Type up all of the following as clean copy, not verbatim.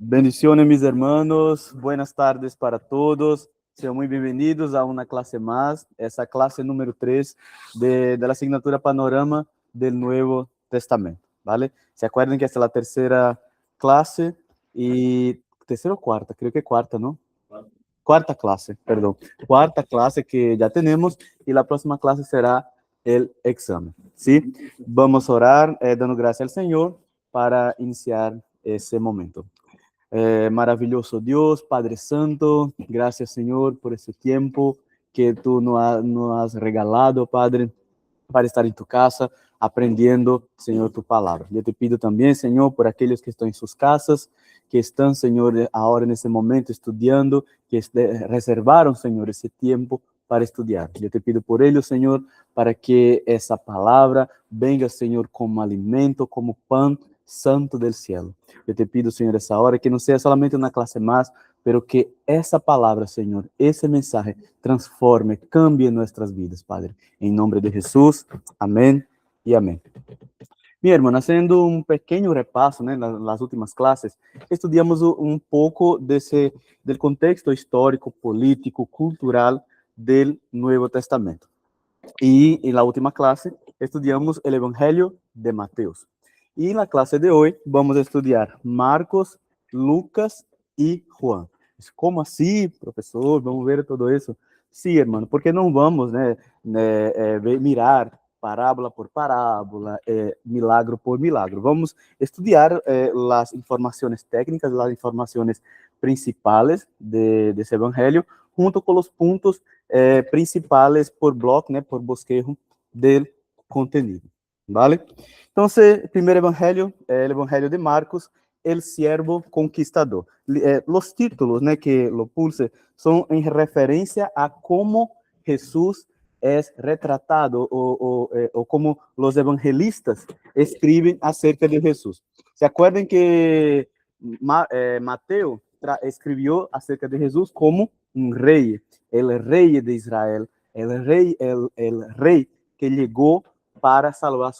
Bendiciones, mis hermanos. Buenas tardes para todos. Sean muy bienvenidos a una clase más, esa clase número 3 de la asignatura Panorama del Nuevo Testamento, ¿vale? ¿Se acuerdan que esta es la tercera clase? Y tercera o cuarta, creo que cuarta, ¿no? Cuarta clase, perdón. Cuarta clase que ya tenemos y la próxima clase será el examen, ¿sí? Vamos a orar dando gracias al Señor para iniciar ese momento. Maravilloso Dios, Padre Santo, gracias Señor por ese tiempo que tú nos has regalado, Padre, para estar en tu casa, aprendiendo, Señor, tu palabra. Yo te pido también, Señor, por aquellos que están en sus casas, que están, Señor, ahora en ese momento estudiando, que reservaron, Señor, ese tiempo para estudiar. Yo te pido por ellos, Señor, para que esa palabra venga, Señor, como alimento, como pan santo del cielo. Yo te pido, Señor, essa hora, que não seja solamente uma classe mais, pero que essa palavra, Senhor, esse mensaje transforme, cambie nossas vidas, Padre. Em nome de Jesus, amém e amém. Minha irmã, haciendo um pequeno repasso, né, nas últimas classes, estudamos um pouco del contexto histórico, político, cultural del Nuevo Testamento. Y en la última clase estudiamos el Evangelio de Mateos. Y en la clase de hoy vamos a estudiar Marcos, Lucas y Juan. ¿Cómo así, profesor? Vamos ver todo eso. Sí, hermano, porque no vamos mirar parábola por parábola, milagro por milagro. Vamos estudiar las informaciones técnicas, las informaciones principales de ese Evangelio, junto con los puntos principales por bloco, né, por bosquejo del contenido, ¿vale? Entonces, primer evangelio, el evangelio de Marcos, el siervo conquistador. Los títulos, né, que lo puse son en referencia a cómo Jesús es retratado o como los evangelistas escriben acerca de Jesús. ¿Se acuerdan que Mateo escribió acerca de Jesús como un rey, el rey de Israel, el rey que llegó para salvar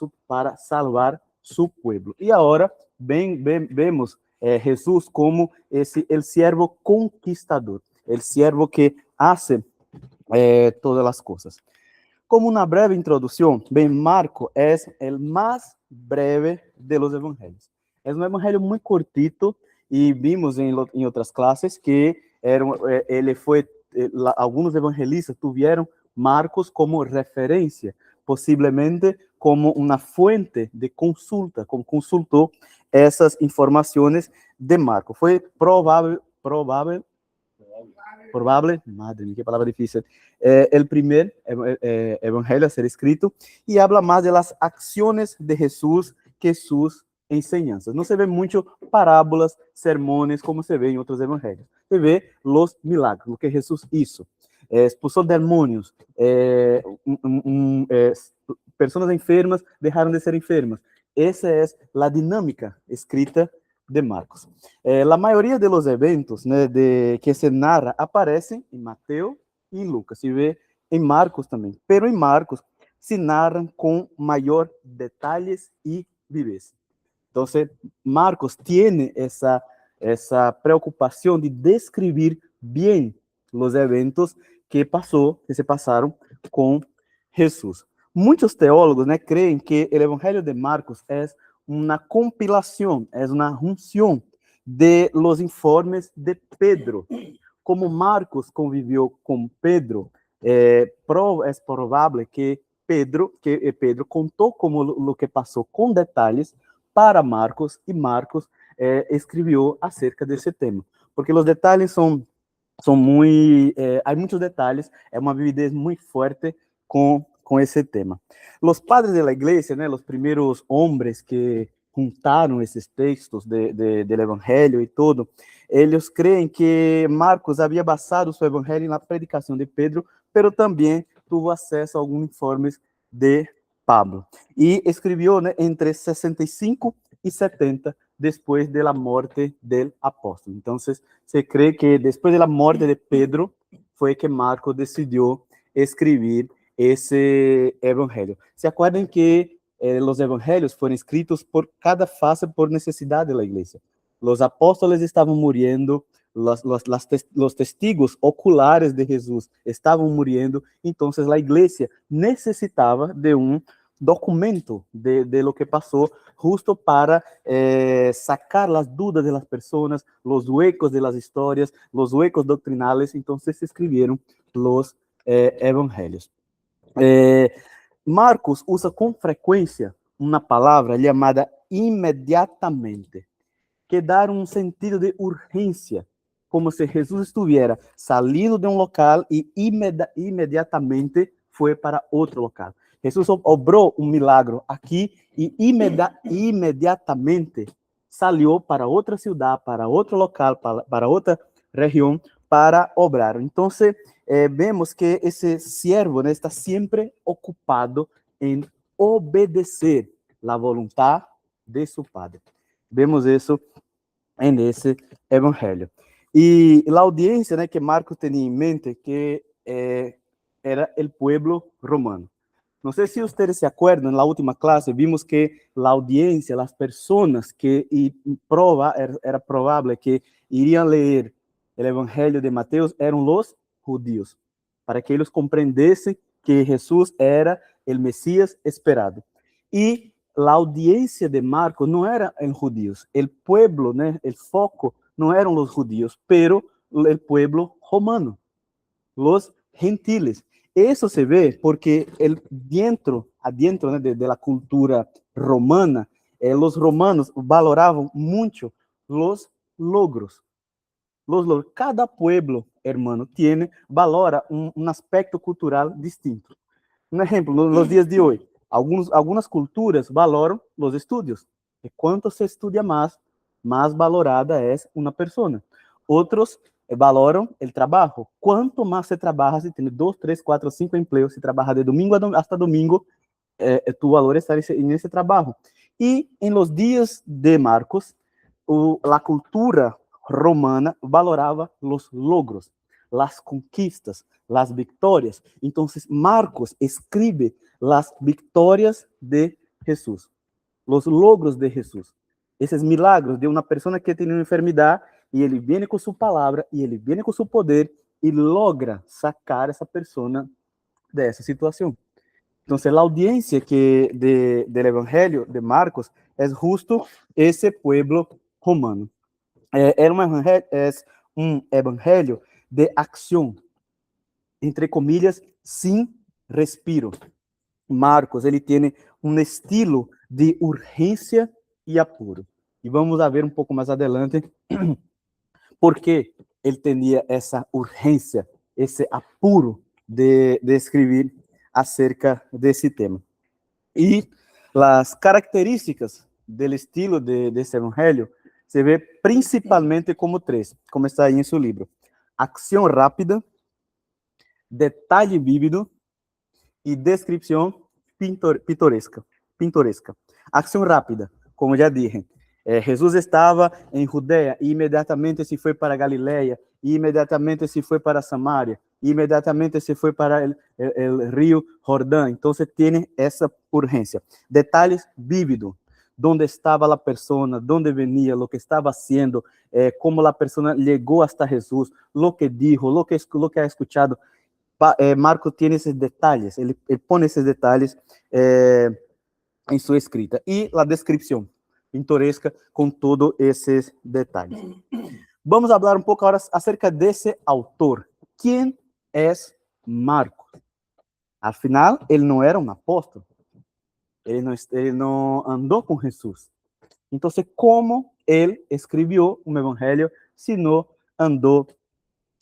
su pueblo. Y ahora vemos Jesús como el siervo conquistador, el siervo que hace todas las cosas. Como una breve introducción, Marco es el más breve de los evangelios. Es un evangelio muy cortito y vimos en otras clases que algunos evangelistas tuvieron Marcos como referencia, posiblemente como una fuente de consulta, como consultó esas informaciones de Marco. Fue probable, madre mía, qué palabra difícil, el primer evangelio a ser escrito y habla más de las acciones de Jesús que sus enseñanzas. No se ve mucho parábolas, sermones, como se ve en otros evangelios. Se ve los milagros, lo que Jesús hizo. Expulsó demonios, personas enfermas dejaron de ser enfermas. Esa es la dinámica escrita de Marcos. La mayoría de los eventos, né, que se narra aparecen en Mateo y en Lucas. Se ve en Marcos también, pero en Marcos se narran con mayor detalles y viveza. Entonces, Marcos tiene esa preocupación de describir bien los eventos que se pasaron con Jesús. Muchos teólogos, né, creen que el Evangelio de Marcos es una compilación, es una junción de los informes de Pedro. Como Marcos convivió con Pedro, es probable que Pedro contó como lo que pasó con detalles para Marcos y Marcos escribió acerca de ese tema. Porque los detalles son muy, hay muchos detalles, es una vividez muy fuerte con ese tema. Los padres de la iglesia, né, los primeros hombres que juntaron esses textos del Evangelho e todo, eles creem que Marcos havia basado seu Evangelho na predicação de Pedro, pero também tuvo acesso a alguns informes de Pablo. E escreveu, né, entre 65 e 70 depois da morte del apóstolo. Então, se crê que depois da morte de Pedro foi que Marcos decidiu escrever esse evangelho. Se acuerdan que os evangelhos foram escritos por cada fase por necessidade da igreja. los apóstoles estaban muriendo, los testigos oculares de Jesús estaban muriendo, entonces la iglesia necesitaba de un documento de lo que pasó, justo para sacar las dudas de las personas, los huecos de las historias, los huecos doctrinales. Entonces se escribieron los evangelios. Marcos usa com frequência uma palavra chamada imediatamente, que dá um sentido de urgência, como se Jesus estivesse salindo de um local e imediatamente foi para outro local. Jesus obrou um milagre aqui e imediatamente saiu para outra cidade, para outro local, para outra região, para obrar. Então, vemos que esse siervo, né, está sempre ocupado em obedecer a vontade de seu Padre. Vemos isso nesse evangelho. E a audiência, né, que Marcos tinha em mente, que era o povo romano. Não sei se vocês se acordam, na última classe vimos que a audiência, as pessoas que era provável que iriam ler o evangelho de Mateus eram os judíos, para que eles compreendessem que Jesus era o Messias esperado. E a audiência de Marcos não era em judíos, o povo, né, o foco não eram os judíos, pero o povo romano, os gentiles. Isso se vê porque adentro né, de la cultura romana, os romanos valoravam muito os logros. Cada pueblo, hermano, valora um aspecto cultural distinto. Um exemplo, nos dias de hoje, algumas culturas valoram os estudos. E quanto se estuda mais valorada é uma pessoa. Outros valoram o trabalho. Quanto mais se trabalha, se tem 2, 3, 4, 5 empregos, se trabalha de domingo hasta domingo, tu valor está nesse trabalho. E em los dias de Marcos, a cultura romana valorava os logros, as conquistas, as vitórias. Então, Marcos escreve as vitórias de Jesus, os logros de Jesus, esses milagros de uma pessoa que tem uma enfermidade e ele vem com sua palavra e ele vem com seu poder e logra sacar essa pessoa dessa situação. Então, a audiência do Evangelho de Marcos é justo esse povo romano. É um evangelho de ação, entre comillas, sem respiro. Marcos, ele tem um estilo de urgência e apuro. E vamos ver um pouco mais adelante por que ele tinha essa urgência, esse apuro de escrever acerca desse tema. E as características do estilo desse evangelho se vê principalmente como 3, como está aí em seu livro: ação rápida, detalhe vívido e descrição pintoresca. Ação rápida, como já dije, Jesus estava em Judeia e imediatamente se foi para Galileia, e imediatamente se foi para Samaria, e imediatamente se foi para o rio Jordão. Então, tem essa urgência. Detalhes vívidos. Onde estava a pessoa, de onde venia, o que estava haciendo, como a pessoa chegou hasta Jesus, o que dijo, o que ha escuchado. Marcos tem esses detalhes, ele põe esses detalhes em sua escrita. E a descrição pintoresca com todos esses detalhes. Vamos falar um pouco agora acerca desse autor. Quem é Marcos? Afinal, ele não era um apóstolo. Ele não andou com Jesus. Então, como ele escreveu um evangelho se não andou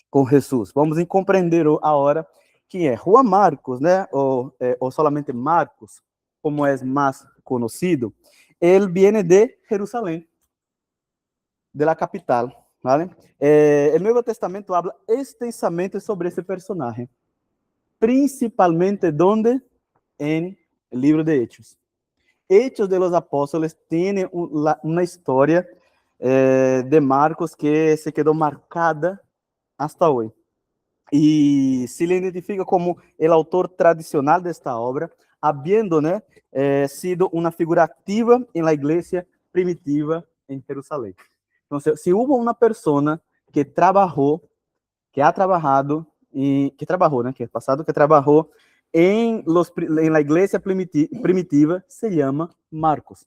com Jesus? Vamos compreender agora quem é. Juan Marcos, né? Ou solamente Marcos, como é mais conhecido, ele vem de Jerusalém, de la capital, ¿vale? O Novo Testamento habla extensamente sobre esse personagem, principalmente donde en el libro de Hechos. Hechos de los Apóstoles tiene una historia de Marcos que se quedó marcada hasta hoy. Y se le identifica como el autor tradicional de esta obra, habiendo sido una figura activa en la iglesia primitiva en Jerusalén. Entonces, si hubo una persona que trabajó, que ha trabajado, y que trabajó, ¿no? Que es pasado, que trabajó en la iglesia primitiva, se llama Marcos.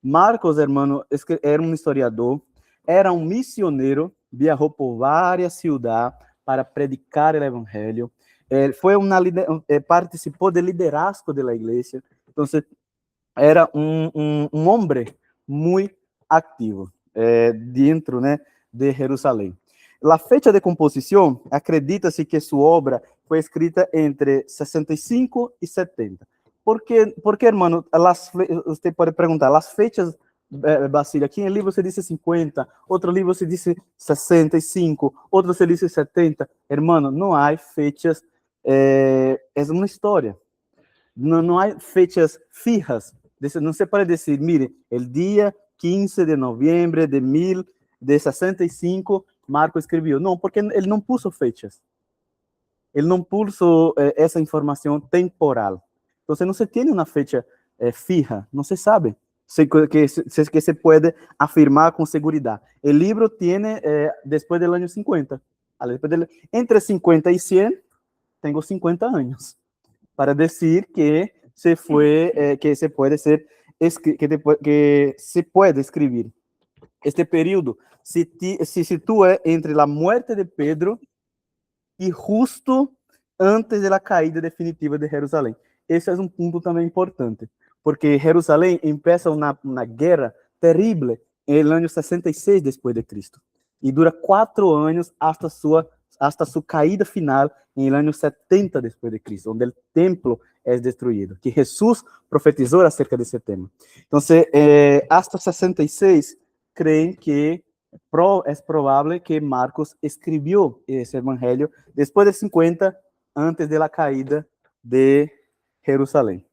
Marcos, hermano, es que era un historiador, era un misionero, viajó por varias ciudades para predicar el evangelio. Participó del liderazgo de la iglesia. Entonces, era un hombre muy activo dentro, né, de Jerusalém. La fecha de composición, acredita-se que su obra fue escrita entre 65 y 70. Porque hermano, usted puede preguntar, las fechas, Basílio, aquí en el libro se dice 50, otro libro se dice 65, otro se dice 70. Hermano, no hay fechas, es una historia. No hay fechas fijas. No se puede decir, mire, el día 15 de noviembre de 65, Marco escribió. No, porque él no puso fechas. Él no puso esa información temporal. Entonces no se tiene una fecha fija, no se sabe que se puede afirmar con seguridad. El libro tiene después del año 50. Entre 50 y 100, tengo 50 años para decir que se puede escribir. Este período se sitúa entre la muerte de Pedro y justo antes de la caída definitiva de Jerusalén. Ese es un punto también importante, porque Jerusalén empieza una guerra terrible en el año 66 después de Cristo y dura 4 años hasta su caída final en el año 70 después de Cristo, donde el templo es destruido, que Jesús profetizó acerca de ese tema. Entonces, hasta 66 creen que es probable que Marcos escribió ese evangelio después de 50, antes de la caída de Jerusalén.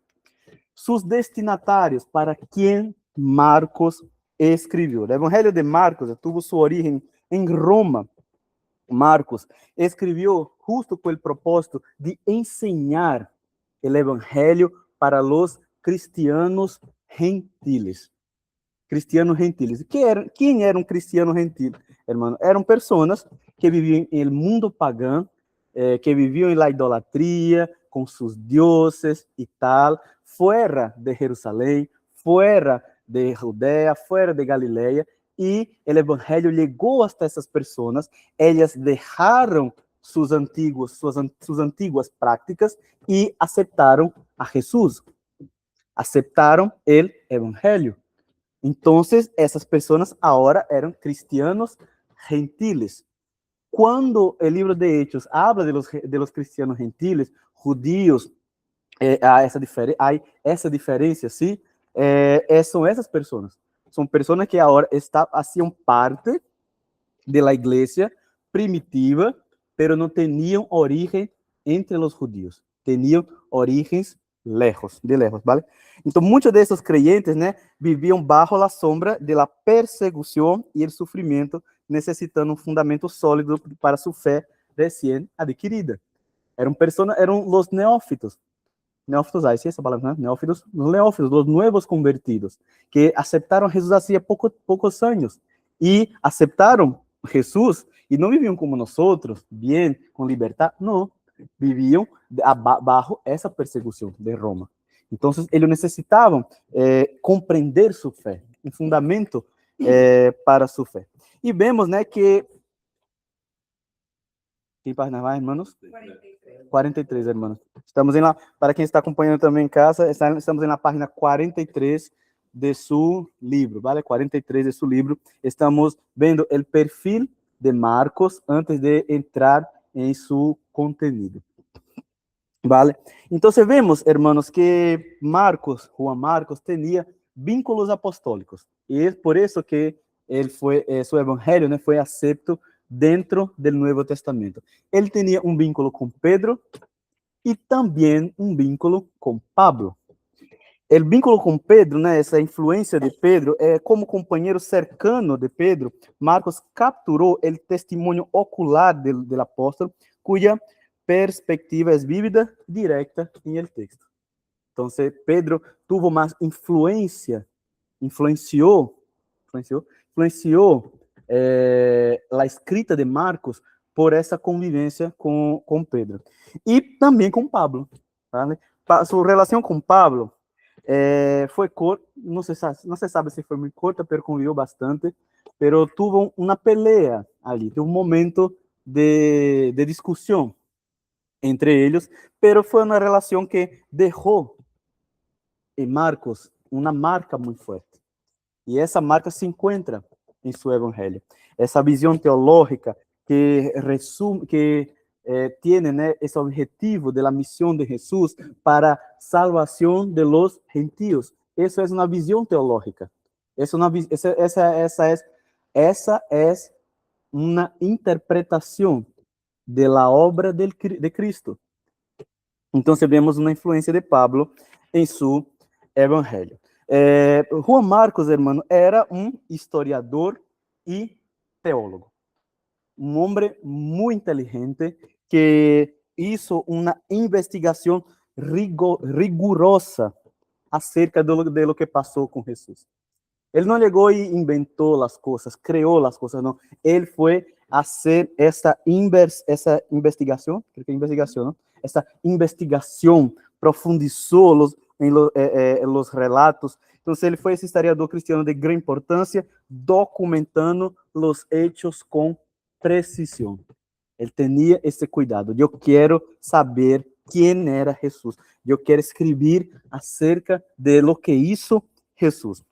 Sus destinatarios, para quien Marcos escribió. El evangelio de Marcos tuvo su origen en Roma. Marcos escribió justo con el propósito de enseñar el evangelio para los cristianos gentiles. Cristianos gentiles. ¿Quién era un cristiano gentil, hermano? Eran personas que vivían en el mundo pagano, que vivían en la idolatría, con sus dioses y tal, fuera de Jerusalén, fuera de Judea, fuera de Galilea, y el evangelio llegó hasta esas personas. Ellas dejaron sus antiguas prácticas y aceptaron a Jesús, aceptaron el evangelio. Entonces, esas personas ahora eran cristianos gentiles. Cuando el libro de Hechos habla de los cristianos gentiles, judíos, hay esa diferencia, ¿sí? Son esas personas. Son personas que ahora hacían parte de la iglesia primitiva, pero no tenían origen entre los judíos. Tenían orígenes de lejos, ¿vale? Entonces, muchos de esos creyentes, né, vivían bajo la sombra de la persecución y el sufrimiento, necesitando un fundamento sólido para su fe recién adquirida. Eran los neófitos. Neófitos, ahí sí, esa palabra, ¿no? Neófitos, los nuevos convertidos, que aceptaron a Jesús hacía pocos años y aceptaron Jesús y no vivían como nosotros, bien, con libertad, no, vivían bajo esa persecución de Roma. Entonces, ellos necesitaban comprender su fe, un fundamento para su fe. Y vemos, né, que... ¿Qué página va, hermanos? 43, hermanos. Para quien está acompanhando também em casa, estamos na página 43 de su libro, ¿vale? 43 de su libro. Estamos vendo o perfil de Marcos antes de entrar em su contenido, ¿vale? Entonces vemos, hermanos, que Juan Marcos tenía vínculos apostólicos y es por eso que su evangelio, ¿no?, fue acepto dentro del Nuevo Testamento. Él tenía un vínculo con Pedro y también un vínculo con Pablo. El vínculo con Pedro, né, essa influência de Pedro, como companheiro cercano de Pedro, Marcos capturou o testemunho ocular del apóstolo, cuya perspectiva es vívida, directa en el texto. Entonces, Pedro tuvo más influenció influenciou a escrita de Marcos por essa convivência com Pedro. E também com Pablo. ¿Vale? Sua relação com Pablo foi corta, não se sabe se foi muito corta, mas conviveu bastante, mas tuvo uma pelea ali, teve um momento de discussão entre eles, pero foi uma relação que deixou em Marcos uma marca muito forte. E essa marca se encontra em seu evangelho. Essa visão teológica que resume, que tiene, né, esse objetivo da missão de Jesus para salvação de los gentios. Isso é uma visão teológica. Essa é uma interpretação da obra de Cristo. Então, vemos uma influência de Pablo em seu evangelho. Juan Marcos, hermano, era um historiador e teólogo. Um homem muito inteligente que hizo uma investigação rigurosa acerca de lo que passou com Jesus. Ele não chegou e inventou as coisas, criou as coisas, não. Ele foi a fazer essa investigação, não? Essa investigação, profundizou em los relatos. Então, ele foi esse historiador cristiano de grande importância, documentando os hechos com precisão. Ele tinha esse cuidado. Eu quero saber quem era Jesus. Eu quero escrever acerca de lo que hizo Jesus.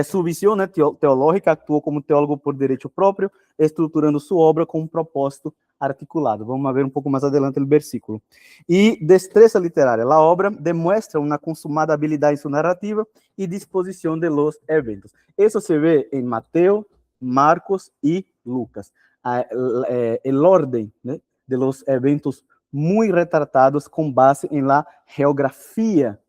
Sua visão, né, teológica, actuou como teólogo por direito próprio, estruturando sua obra com um propósito articulado. Vamos ver um pouco mais adelante o versículo. E destreza literária. A obra demonstra uma consumada habilidade em sua narrativa e disposição de los eventos. Isso se vê em Mateus, Marcos e Lucas. El orden, né, de los eventos muito retratados com base em la geografia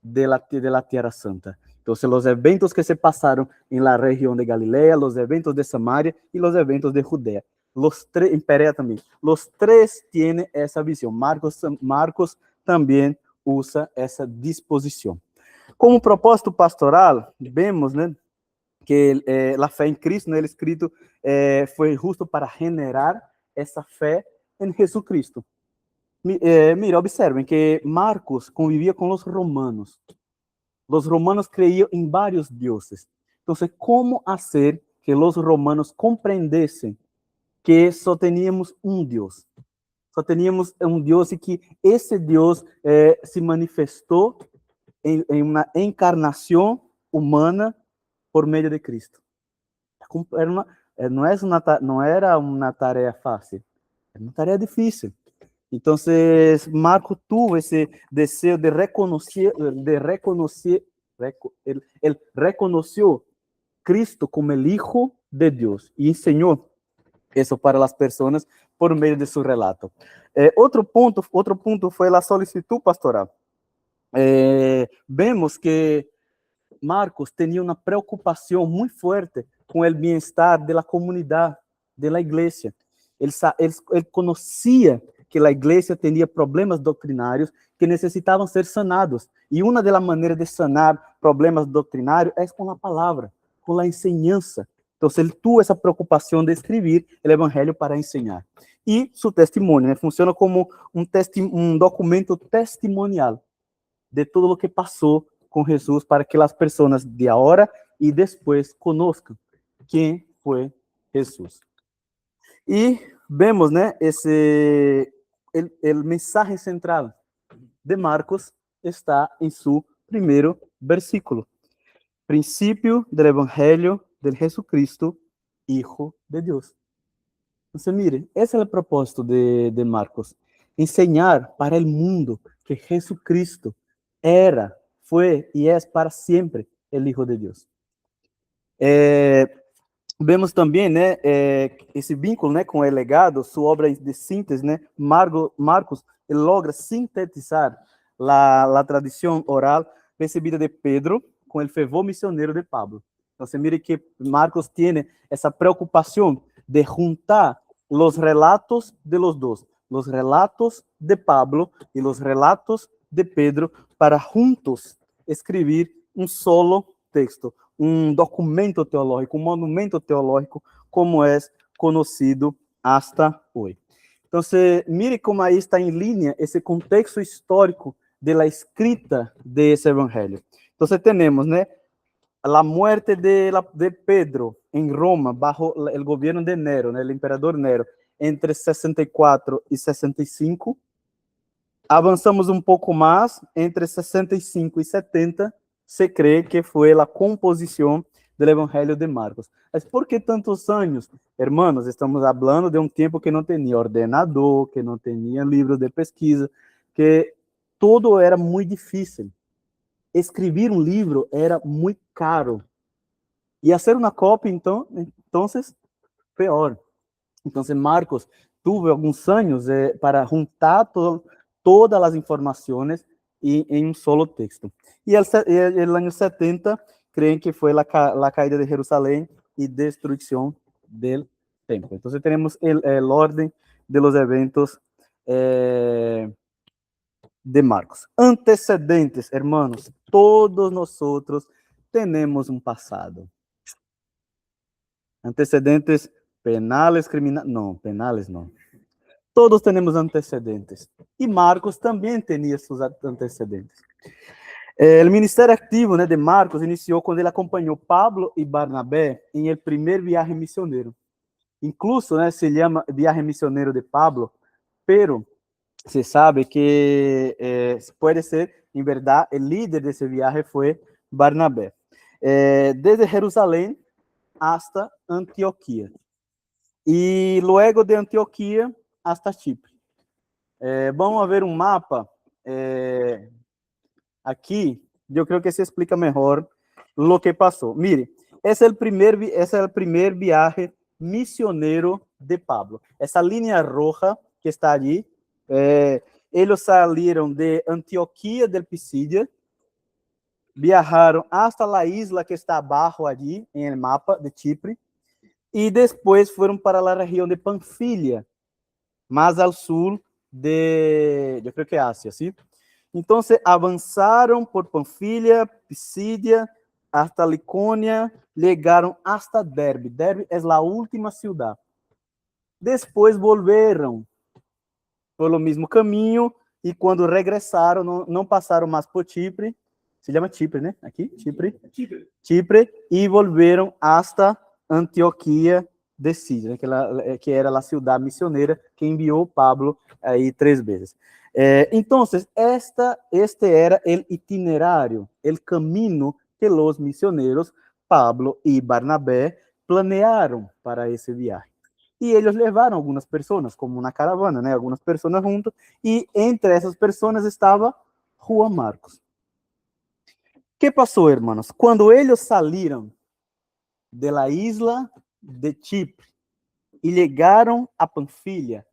de la Tierra Santa. Então, os eventos que se passaram em la região de Galileia, os eventos de Samaria e os eventos de Judea. Em Perea também. Os três têm essa visão. Marcos também usa essa disposição. Como propósito pastoral, vemos, né, que a fé em Cristo, né, escrito, foi justo para generar essa fé em Jesus Cristo. Mira, observem que Marcos convivia com os romanos. Os romanos creiam em vários deuses. Então, como fazer que os romanos compreendessem que só teníamos um Deus? Só teníamos um Deus e que esse Deus se manifestou em uma encarnação humana por meio de Cristo. Não era uma tarefa fácil, era uma tarefa difícil. Então, Marcos teve esse desejo de reconhecer, ele reconheceu Cristo como o Hijo de Deus e ensinou isso para as pessoas por meio de seu relato. Outro ponto foi a solicitud pastoral. Vemos que Marcos tinha uma preocupação muito forte com o bem-estar da comunidade, da igreja. Ele conhecia que a igreja tinha problemas doutrinários que necessitavam ser sanados. E uma das maneiras de sanar problemas doutrinários é com a palavra, com a enseñança. Então, ele teve essa preocupação de escrever o evangelho para ensinar. E seu testemunho, né, funciona como um documento testimonial de tudo o que passou com Jesus para que as pessoas de agora e depois conozcam quem foi Jesus. E vemos, né, o mensagem central de Marcos está em seu primeiro versículo. Princípio do Evangelho de Jesucristo, Hijo de Deus. Então, mire, esse é o propósito de Marcos. Enseñar para o mundo que Jesucristo era, foi e é para sempre o Hijo de Deus. Vemos também, né, esse vínculo, né, com o legado, sua obra de síntese, né, Marcos ele logra sintetizar a tradição oral recebida de Pedro com o fervor missioneiro de Pablo. Então, você mira que Marcos tem essa preocupação de juntar os relatos de los dos, os relatos de Pablo e os relatos de Pedro, para juntos escrever um solo texto, documento teológico, um monumento teológico, como é conhecido hasta hoje. Então, mire como aí está em linha esse contexto histórico de la escrita de ese evangelio. Entonces tenemos, ¿no?, la muerte de Pedro en Roma bajo el gobierno de Nero, ¿no?, el emperador Nero, entre 64 y 65. Avançamos um pouco mais, entre 65 e 70, se crê que foi a composição do Evangelho de Marcos. Mas por que tantos anos? Hermanos, estamos falando de um tempo que não tinha ordenador, que não tinha livro de pesquisa, que tudo era muito difícil. Escrever um livro era muito caro. E fazer uma cópia, então pior. Então, Marcos teve alguns anos para juntar todas as informações em um solo texto. E el ano 70, creem que foi a caída de Jerusalém e destruição do templo. Então, temos el orden de los eventos de Marcos. Antecedentes, hermanos, todos nosotros tenemos un pasado. Antecedentes penales, criminales, no, penales no. Todos tenemos antecedentes. Y Marcos también tenía sus antecedentes. El ministerio activo, né, de Marcos inició cuando él acompañó Pablo y Barnabé en el primer viaje misionero. Incluso, né, se llama viaje misionero de Pablo, pero se sabe que puede ser, en verdad, el líder de ese viaje fue Barnabé. Desde Jerusalén hasta Antioquía. E luego de Antioquia hasta Chipre. Vamos ver um mapa aqui. Eu creio que se explica melhor lo que passou. Mire, esse é o primeiro viaje misionero de Pablo. Essa linha roja que está ali, eles saíram de Antioquia del Pisidia, viajaram hasta la isla que está abaixo ali, em el mapa de Chipre, e depois foram para a região de Panfilia, mais ao sul de, eu creio que é Ásia, ¿sí? Então, avançaram por Panfilia, Pisídia, hasta Licônia, chegaram hasta Derbe. Derbe é a última cidade. Depois voltaram pelo mesmo caminho e quando regressaram, não passaram mais por Chipre, se chama Chipre, né? Aqui, Chipre, e voltaram hasta Antioquia de Síria, que era a cidade missioneira que enviou Pablo aí 3 vezes. Então, este era o itinerário, o caminho que os missioneiros Pablo e Barnabé planearam para esse viagem. E eles levaram algumas pessoas, como uma caravana, né? Algumas pessoas juntas, e entre essas pessoas estava Juan Marcos. O que passou, hermanos? Quando eles saíram de la isla de Chipre e chegaram a Panfilia,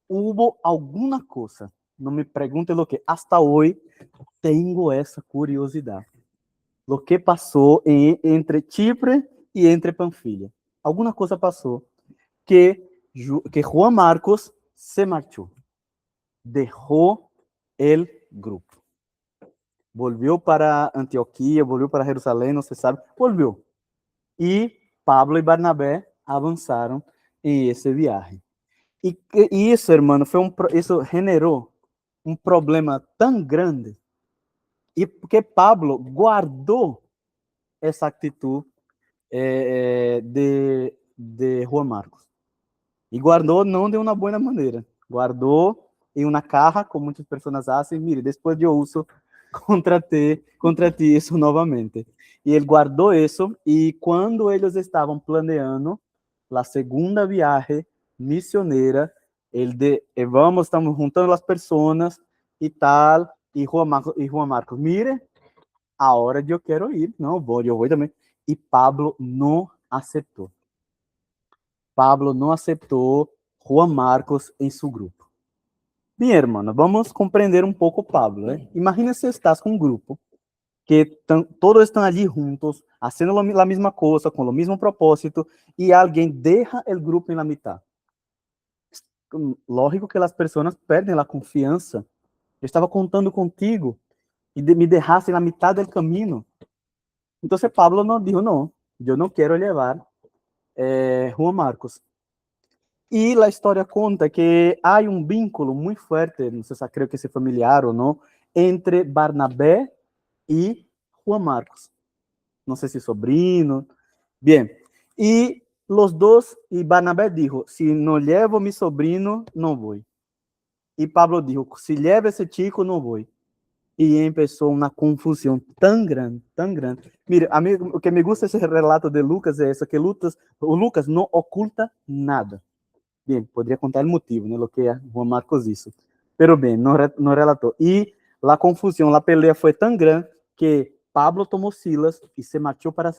houve alguma coisa. Não me perguntem o que. Hasta hoje tenho essa curiosidade. O que passou entre Chipre e entre Panfilia? Alguma coisa passou que Juan Marcos se marchou. Deixou o grupo. Volvió para Antioquia, volvió para Jerusalém, não se sabe. Volvió. E Pablo e Barnabé avançaram em esse viagem. E isso, hermano, isso generou um problema tão grande, e porque Pablo guardou essa atitude de Juan Marcos. E guardou não de uma boa maneira. Guardou em uma caja, como muitas pessoas fazem. Mire, depois eu uso contra ti isso novamente. E ele guardou isso, e quando eles estavam planeando a segunda viagem missioneira, estamos juntando as pessoas e tal, e Juan Marcos, mire, agora eu quero ir, não vou, eu vou também. E Pablo não aceitou. Pablo não aceitou Juan Marcos em seu grupo. Bem, hermano, vamos compreender um pouco Pablo, né? Imagina se estás com um grupo que todos estão ali juntos, fazendo a mesma coisa, com o mesmo propósito, e alguém deixa o grupo na mitad. Lógico que as pessoas perdem a confiança. Eu estava contando contigo e me deixaste na mitad do caminho. Entonces Pablo nos dijo, no, yo no quiero llevar Juan Marcos. Y la historia cuenta que hay un vínculo muy fuerte, no sé si creo que es familiar o no, entre Barnabé y Juan Marcos. No sé si sobrino. Bien. Y los dos, y Barnabé dijo, si no llevo mi sobrino, no voy. Y Pablo dijo, si llevo ese chico, no voy. Y empezó una confusión tan grande, tan grande. Mire, a mí lo que me gusta ese relato de Lucas es eso, que Lucas no oculta nada. Bien, podría contar el motivo, ¿no? Lo que Juan Marcos hizo. Pero bien, no relató. Y la confusión, la pelea fue tan grande que Pablo tomó Silas y se marchó para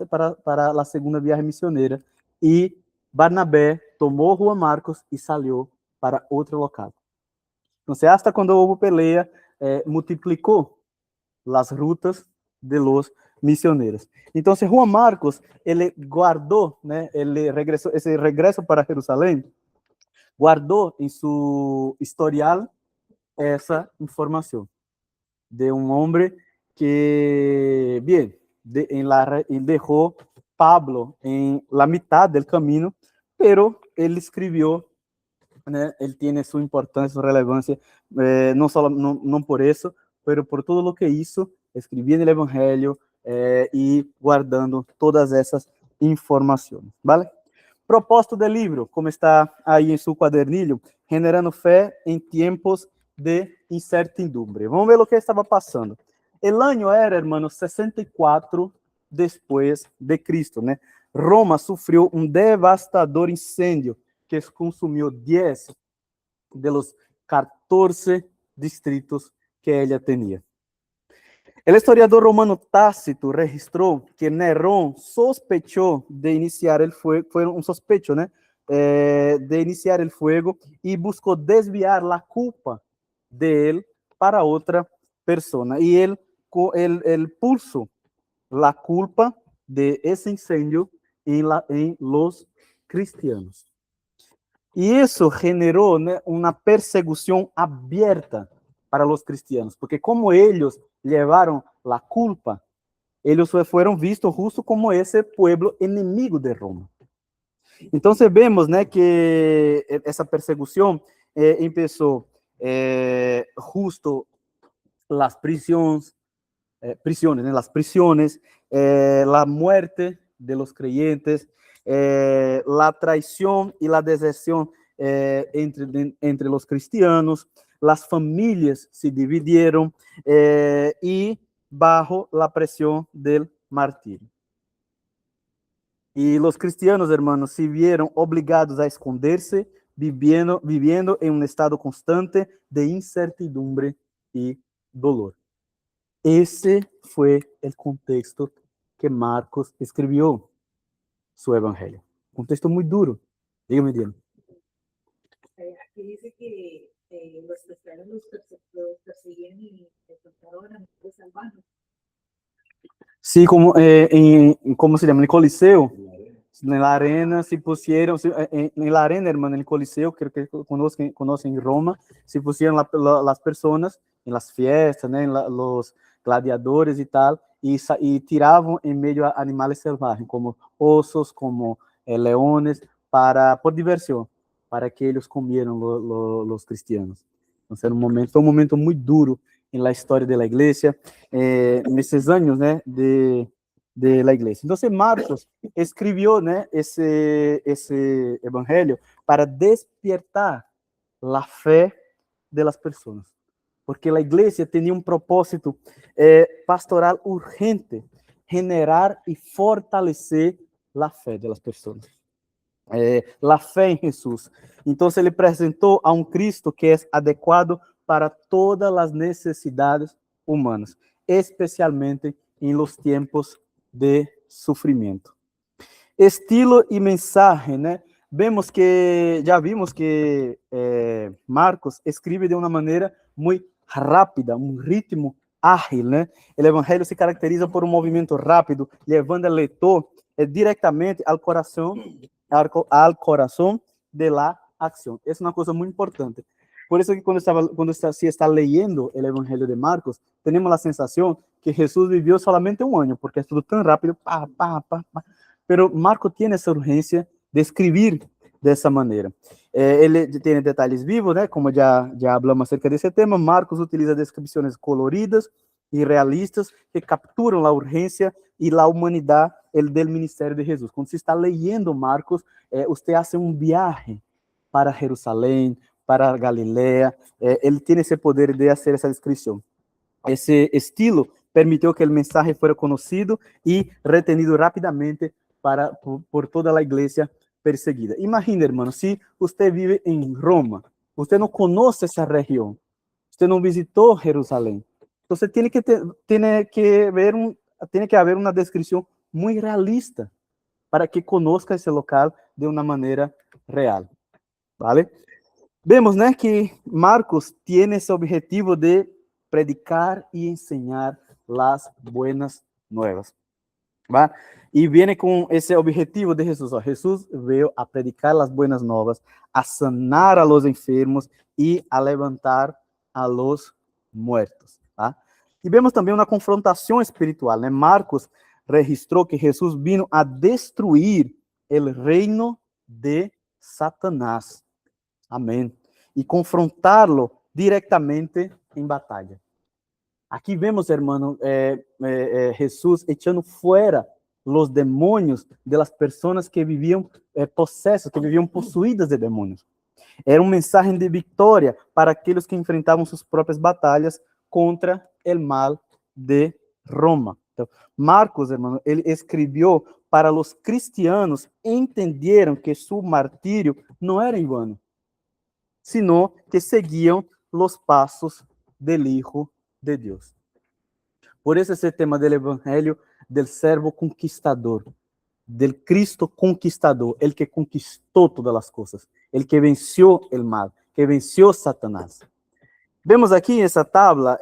la segunda viaje misionera. Y Barnabé tomó Juan Marcos y salió para otro local. Entonces, hasta cuando hubo pelea, multiplicó las rutas de los misioneros. Entonces, Juan Marcos, él guardó, ¿no? Él regresó, ese regreso para Jerusalén, guardó en su historial esa información de un hombre que, bien, dejó Pablo en la mitad del camino, pero él escribió, ¿no? Él tiene su importancia, su relevancia, no por eso, pero por todo lo que hizo, escribiendo el Evangelio y guardando todas esas informaciones, ¿vale? Propósito del libro, como está aí em seu quadernilho, generando fé em tempos de incertidumbre. Vamos ver o que estava passando. El año era, hermano, 64 después de Cristo, né? Roma sofreu um devastador incêndio que consumiu 10 de los 14 distritos que ella tenía. El historiador romano Tácito registró que Nerón sospechó de iniciar el fuego, fue un sospecho, ¿no? De iniciar el fuego y buscó desviar la culpa de él para otra persona. Y él puso la culpa de ese incendio en los cristianos. Y eso generó, ¿no? Una persecución abierta para los cristianos, porque como ellos llevaron la culpa, ellos fueron vistos justo como ese pueblo enemigo de Roma. Entonces vemos, ¿no? Que esa persecución empezó justo las prisiones, ¿no? Las prisiones, la muerte de los creyentes, la traición y la deserción entre los cristianos, las familias se dividieron y bajo la presión del martirio. Y los cristianos, hermanos, se vieron obligados a esconderse, viviendo en un estado constante de incertidumbre y dolor. Ese fue el contexto que Marcos escribió su evangelio. Un texto muy duro. Dígame, Diana. Aquí dice que los cristianos los perseguían y encontraron a los salvajes. Sí, como, ¿cómo se llama? En el Coliseo, en la arena se pusieron, en la arena, hermano, en el Coliseo, creo que conocen en Roma, se pusieron las personas en las fiestas, ¿no? Los gladiadores y tal, y tiraban en medio a animales salvajes, como osos, como leones, por diversión, para que ellos comieran los cristianos. Entonces, fue un momento muy duro en la historia de la iglesia, en esos años, ¿no? de la iglesia. Entonces Marcos escribió, ¿no? ese evangelio para despertar la fe de las personas, porque la iglesia tenía un propósito pastoral urgente, generar y fortalecer la fe de las personas. La fe en Jesús. Entonces le presentó a un Cristo que es adecuado para todas las necesidades humanas, especialmente en los tiempos de sufrimiento. Estilo y mensaje, ¿no? Ya vimos que Marcos escribe de una manera muy rápida, un ritmo ágil, ¿no? El evangelio se caracteriza por un movimiento rápido, llevando al lector directamente al corazón de la acción. Es una cosa muy importante. Por eso que se está leyendo el Evangelio de Marcos, tenemos la sensación que Jesús vivió solamente un año, porque es todo tan rápido, pero Marcos tiene esa urgencia de escribir de esa manera. Él tiene detalles vivos, ¿no? Como ya hablamos acerca de ese tema. Marcos utiliza descripciones coloridas y realistas que capturan la urgencia y la humanidad del ministerio de Jesús. Cuando se está leyendo Marcos, usted hace un viaje para Jerusalén, para Galilea. Él tiene ese poder de hacer esa descripción. Ese estilo permitió que el mensaje fuera conocido y retenido rápidamente por toda la iglesia perseguida. Imagine, hermano, si usted vive en Roma, usted no conoce esa región, usted no visitó Jerusalén, entonces tiene que haber una descripción muy realista para que conozca ese local de una manera real, ¿vale? Vemos, né, que Marcos tiene ese objetivo de predicar y enseñar las buenas nuevas, ¿va? Y viene con ese objetivo de Jesús. Jesús veio a predicar las buenas nuevas, a sanar a los enfermos y a levantar a los muertos, ¿va? Y vemos también una confrontación espiritual, né? Marcos registró que Jesús vino a destruir el reino de Satanás. Amém. E confrontá-lo diretamente em batalha. Aqui vemos, hermano, Jesús echando fuera los demônios de las personas que viviam possessas, que viviam possuídas de demônios. Era mensagem de vitória para aqueles que enfrentavam suas próprias batalhas contra o mal de Roma. Então, Marcos, hermano, ele escreveu para os cristianos entenderam que seu martírio não era em vano, sino que seguían los pasos del Hijo de Dios. Por eso ese tema del Evangelio del servo conquistador, del Cristo conquistador, el que conquistó todas las cosas, el que venció el mal, que venció Satanás. Vemos aqui essa tabla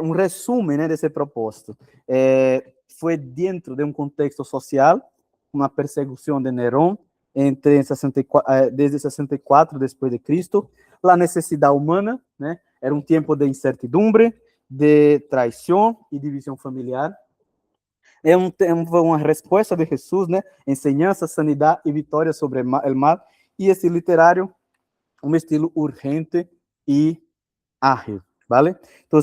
um resumo, né, desse propósito. Foi dentro de um contexto social, uma perseguição de Nerón, desde 64 depois de Cristo, a necessidade humana, né? Era um tempo de incertidumbre, de traição e divisão familiar. É uma resposta de Jesus, né? Enseñança, sanidade e vitória sobre o mal. E esse literário, um estilo urgente e ágil, ¿vale? Então,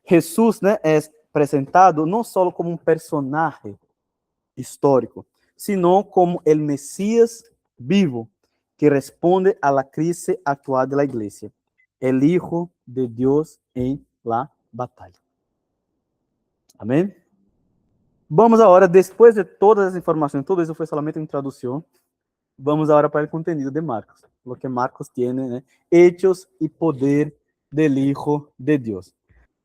Jesus, né, é apresentado não só como um personagem histórico, sino como el Mesías vivo que responde a la crise actual de la iglesia, el Hijo de Dios en la batalla. Amém? Vamos agora, depois de todas as informações, tudo isso foi somente uma tradução, vamos agora para o conteúdo de Marcos, lo que Marcos tiene, né? Hechos e poder del Hijo de Dios.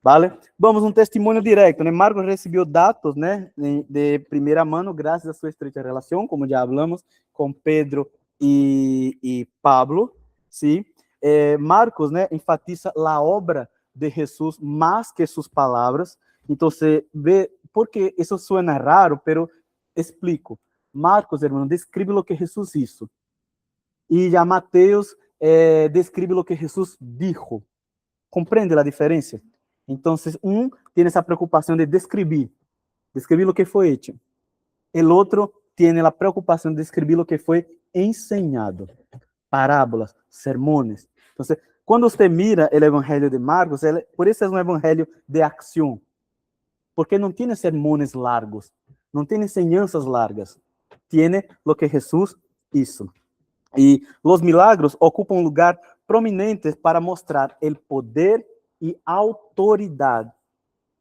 Vale? Vamos um testemunho direto, né? Marcos recebeu dados, né, de primeira mão, graças a sua estreita relação, como já falamos, com Pedro e Pablo, sim? Marcos, né, enfatiza a obra de Jesus mais que suas palavras. Então, você vê, porque isso suena raro, pero explico. Marcos, hermano, descreve o que Jesus hizo. E já Mateus descreve o que Jesus dijo. Compreende a diferença? Então, tem essa preocupação de descrever o que foi hecho. O outro tem a preocupação de descrever o que foi enseñado. Parábolas, sermones. Então, quando você mira o Evangelho de Marcos, por isso é um Evangelho de ação. Porque não tem sermones largos, não tem enseñanças largas. Tem o que Jesus hizo. E os milagros ocupam um lugar prominente para mostrar o poder e autoridade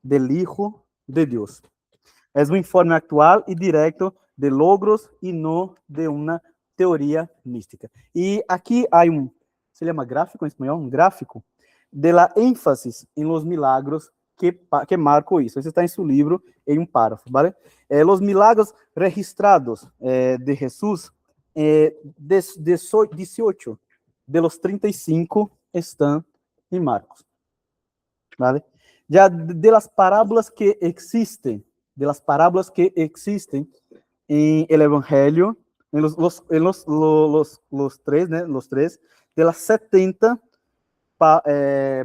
del Hijo de Dios. É um informe atual e direto de logros e não de uma teoria mística. E aqui há se chama gráfico em espanhol, um gráfico de la énfasis em los milagros que Marco hizo. Isso está em seu livro, em um párrafo, ¿vale? Los milagros registrados de Jesús, 18 de los 35 estão em Marcos. ¿Vale? Ya de las parábolas que existen en el Evangelio, en los tres, ¿no? Los tres, de las 70,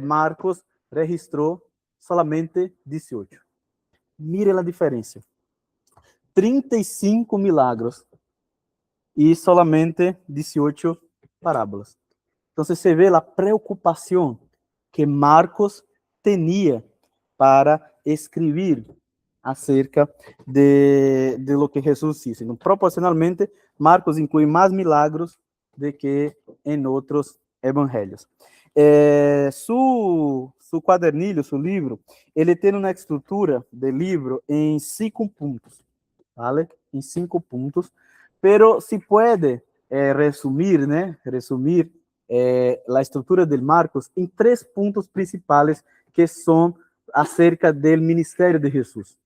Marcos registrou solamente 18. Mire a diferença. 35 milagros e solamente 18 parábolas. Então, você vê a preocupação que Marcos tinha para escrever acerca de lo que Jesus disse. Então, proporcionalmente, Marcos inclui mais milagros do que em outros evangelhos. Su quadernilho, seu livro, ele tem uma estrutura de livro em 5 pontos, ¿vale? Em 5 pontos, pero se pode resumir, né? Resumir a estrutura de Marcos em 3 pontos principais que são acerca do ministério de Jesus.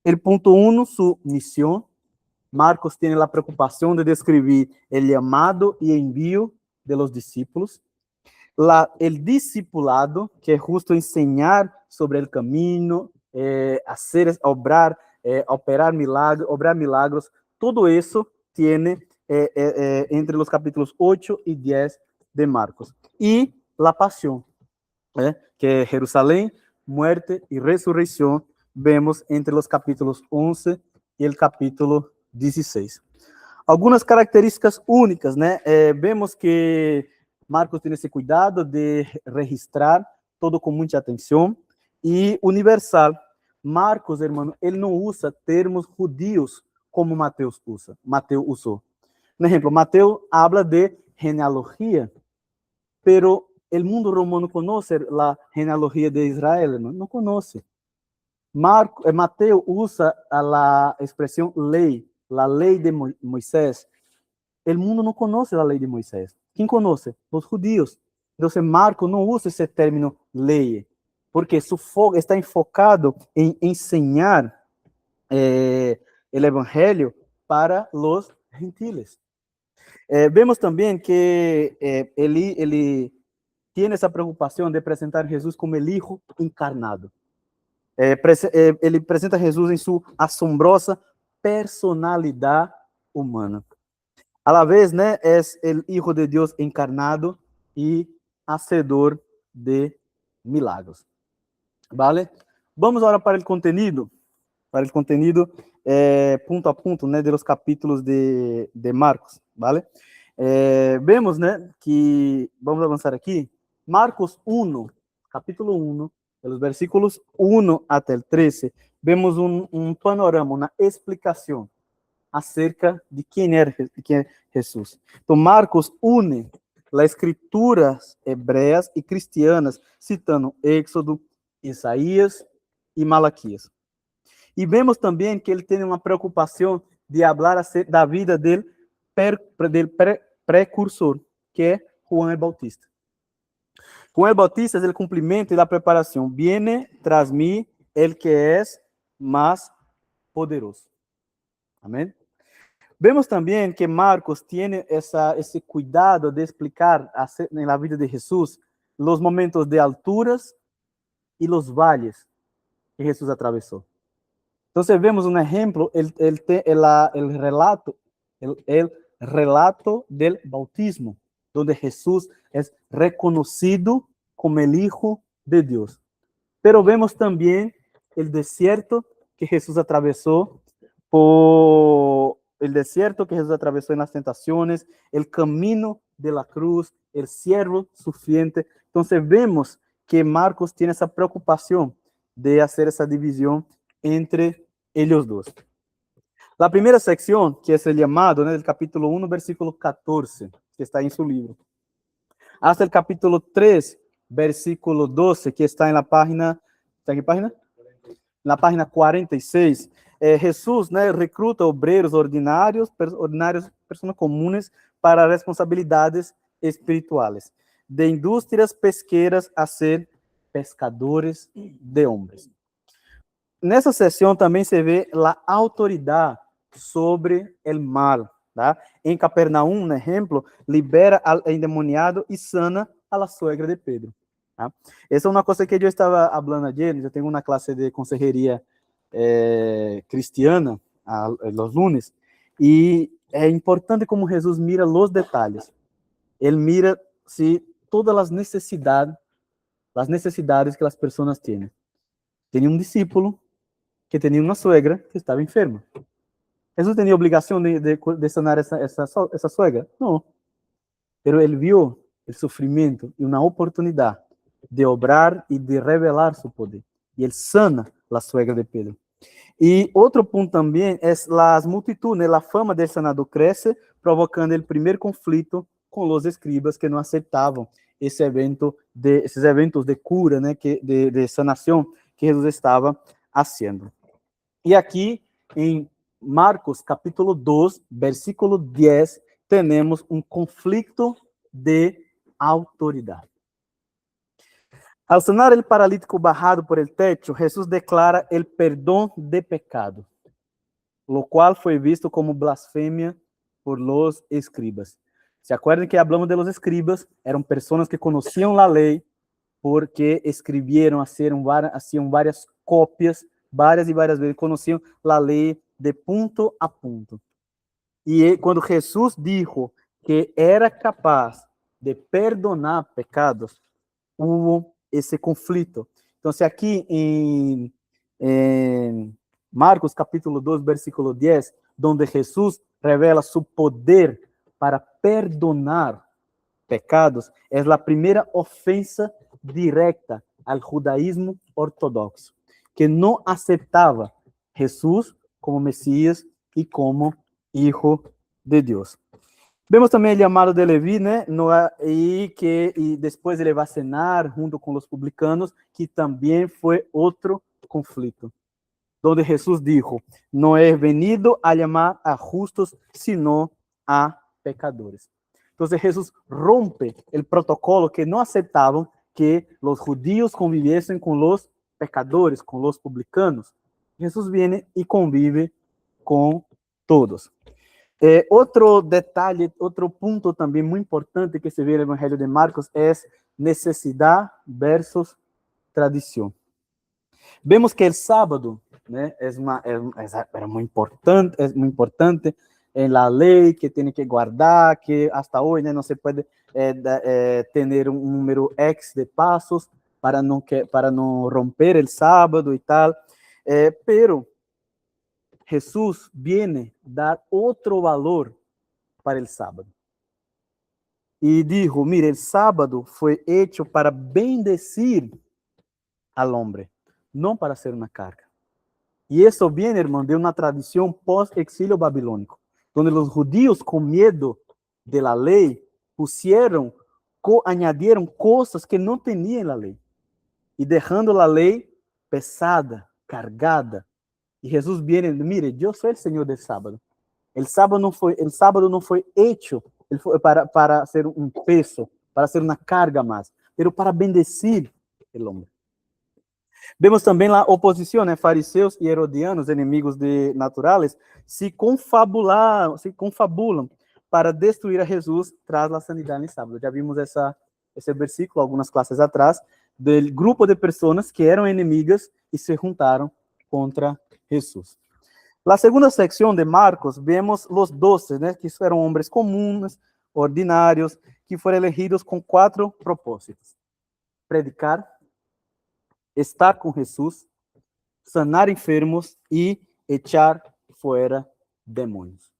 El ponto 1, su misión. Marcos tiene la preocupación de describir el llamado y envío de los discípulos. El discipulado, que es justo enseñar sobre el camino, hacer, operar milagros. Todo eso tiene entre los capítulos 8 y 10 de Marcos. Y la pasión, que es Jerusalén, muerte y resurrección, vemos entre os capítulos 11 e o capítulo 16. Algumas características únicas, né? Vemos que Marcos tem esse cuidado de registrar todo com muita atenção e universal. Marcos, hermano, ele não usa termos judios como Mateus usa. Mateus usou. Por exemplo, Mateus habla de genealogia, pero el mundo romano conoce la genealogia de Israel, hermano? Não conoce. Mateo usa a expressão lei, a lei de Moisés. O mundo não conhece a lei de Moisés. Quem conhece? Os judeus. Então, Marcos não usa esse término lei, porque seu foco está enfocado em ensinar o evangelho para os gentiles. Vemos também que ele tem essa preocupação de apresentar Jesus como o Hijo encarnado. Ele apresenta Jesus em sua assombrosa personalidade humana. A la vez, né, é o Hijo de Deus encarnado e hacedor de milagros. Vale? Vamos agora para o conteúdo. Para o conteúdo ponto a ponto, né, de los capítulos de Marcos. Vale? Vemos, né, que vamos avançar aqui. Marcos 1, capítulo 1. De los versículos 1 até el 13, vemos un panorama, una explicación acerca de quién es Jesús. Entonces, Marcos une las escrituras hebreas y cristianas, citando Éxodo, Isaías y Malaquías. Y vemos también que él tiene una preocupación de hablar acerca de la vida del precursor, que es Juan el Bautista. Juan el Bautista es el cumplimiento y la preparación. Viene tras mí el que es más poderoso. Amén. Vemos también que Marcos tiene ese cuidado de explicar en la vida de Jesús los momentos de alturas y los valles que Jesús atravesó. Entonces vemos un ejemplo, el relato del bautismo, donde Jesús es reconocido como el Hijo de Dios. Pero vemos también el desierto que Jesús atravesó, en las tentaciones, el camino de la cruz, el siervo sufriente. Entonces vemos que Marcos tiene esa preocupación de hacer esa división entre ellos dos. La primera sección, que es el llamado, del capítulo 1, versículo 14, que está en su libro, hasta el capítulo 3, versículo 12, que está en la página, ¿está en qué página? La página 46. Jesús, né, recruta obreiros ordinários, pessoas comuns, para responsabilidades espirituais, de indústrias pesqueiras a ser pescadores de homens. Nessa sessão também se vê a autoridade sobre o mal. Tá? Em Capernaum, um exemplo, libera al endemoniado e sana a la suegra de Pedro. Tá? Essa é uma coisa que eu estava falando ayer. Eu tenho uma classe de consejeria cristiana los lunes, e é importante como Jesus mira os detalhes. Ele mira se todas as necessidades las necesidades que las personas tienen. Tenía un discípulo que tenía una suegra que estaba enferma. ¿Jesús tenía obligación de sanar esa suegra? No. Pero él vio el sufrimiento y una oportunidad de obrar y de revelar su poder. Y él sana la suegra de Pedro. Y otro punto también es las multitudes, la fama del sanador crece, provocando el primer conflicto con los escribas que no aceptaban esos eventos de cura, né, de sanación que Jesús estaba haciendo. Y aquí en Marcos capítulo 2, versículo 10, tenemos un conflicto de autoridad. Al sanar el paralítico bajado por el techo, Jesús declara el perdón de pecado, lo cual fue visto como blasfemia por los escribas. ¿Se acuerdan que hablamos de los escribas? Eran personas que conocían la ley porque escribieron, hacían varias copias, varias y varias veces, conocían la ley de punto a punto. Y cuando Jesús dijo que era capaz de perdonar pecados, hubo ese conflicto. Entonces aquí en Marcos capítulo 2, versículo 10, donde Jesús revela su poder para perdonar pecados, es la primera ofensa directa al judaísmo ortodoxo, que no aceptaba Jesús como Mesías y como Hijo de Dios. Vemos também o llamado de Levi, né? E depois ele vai cenar junto com os publicanos, que também foi outro conflito, onde Jesus dijo: "No he venido a llamar a justos, sino a pecadores". Então, Jesus rompe o protocolo que não aceitavam que os judíos conviviessem com os pecadores, com os publicanos. Jesus vem e convive com todos. Outro detalhe, outro ponto também muito importante que se vê no Evangelho de Marcos é necessidade versus tradição. Vemos que o sábado, né, era muito importante em la lei, que tem que guardar, que hasta hoje, né, não se pode ter um número X de passos para não romper o sábado e tal, pero Jesús viene a dar otro valor para el sábado. Y dijo, mire, el sábado fue hecho para bendecir al hombre, no para ser una carga. Y eso viene, hermano, de una tradición post-exilio babilónico, donde los judíos, con miedo de la ley, añadieron cosas que no tenían la ley, y dejando la ley pesada, cargada. E Jesus viene, mire, eu sou o Senhor do sábado. O sábado não foi hecho para ser um peso, para ser uma carga mais, mas para bendecir o homem. Vemos também a oposição, né? Fariseus e herodianos, inimigos naturais, se confabulam para destruir a Jesus tras a sanidade no sábado. Já vimos esse versículo algumas classes atrás, do grupo de pessoas que eram inimigas e se juntaram contra Jesús. La segunda sección de Marcos, vemos los 12, ¿no? Que eran hombres comunes, ordinarios, que fueron elegidos con 4 propósitos: predicar, estar con Jesús, sanar enfermos y echar fuera demonios.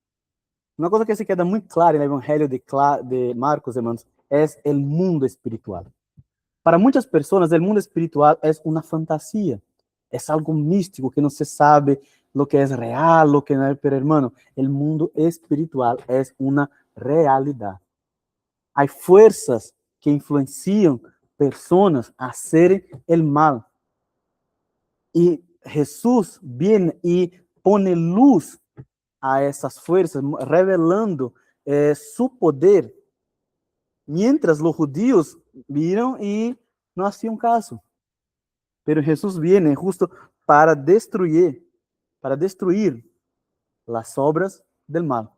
Una cosa que se queda muy clara en el Evangelio de Marcos, hermanos, es el mundo espiritual. Para muchas personas, el mundo espiritual es una fantasía. Es algo místico que no se sabe lo que es real, lo que no es, pero hermano, el mundo espiritual es una realidad. Hay fuerzas que influencian personas a hacer el mal. Y Jesús viene y pone luz a esas fuerzas, revelando su poder, mientras los judíos miran y no hacían caso. Pero Jesús viene justo para destruir las obras del mal.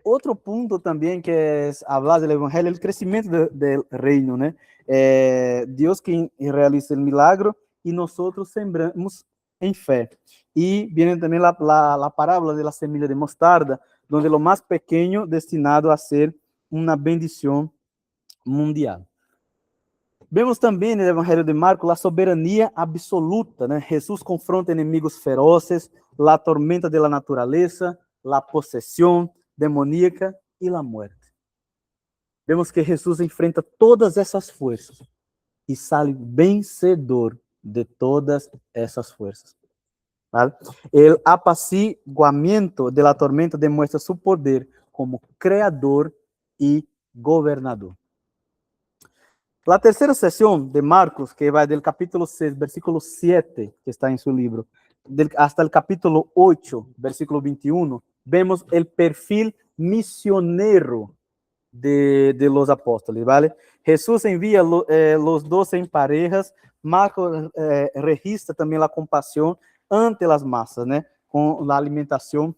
Otro punto también que es hablar del Evangelio, el crecimiento del reino, ¿no? Dios quien realiza el milagro y nosotros sembramos en fe. Y viene también la parábola de la semilla de mostarda, donde lo más pequeño destinado a ser una bendición mundial. Vemos também no Evangelho de Marcos a soberania absoluta, né? Jesus confronta inimigos feroces, a tormenta da natureza, a possessão demoníaca e a morte. Vemos que Jesus enfrenta todas essas forças e sai vencedor de todas essas forças. ¿Vale? El apaciguamiento de la tormenta demuestra su poder como creador y gobernador. La tercera sesión de Marcos, que va del capítulo 6, versículo 7, que está en su libro, hasta el capítulo 8, versículo 21, vemos el perfil misionero de los apóstoles, ¿vale? Jesús envía los 12 en parejas. Marcos registra también la compasión ante las masas, ¿no? Con la alimentación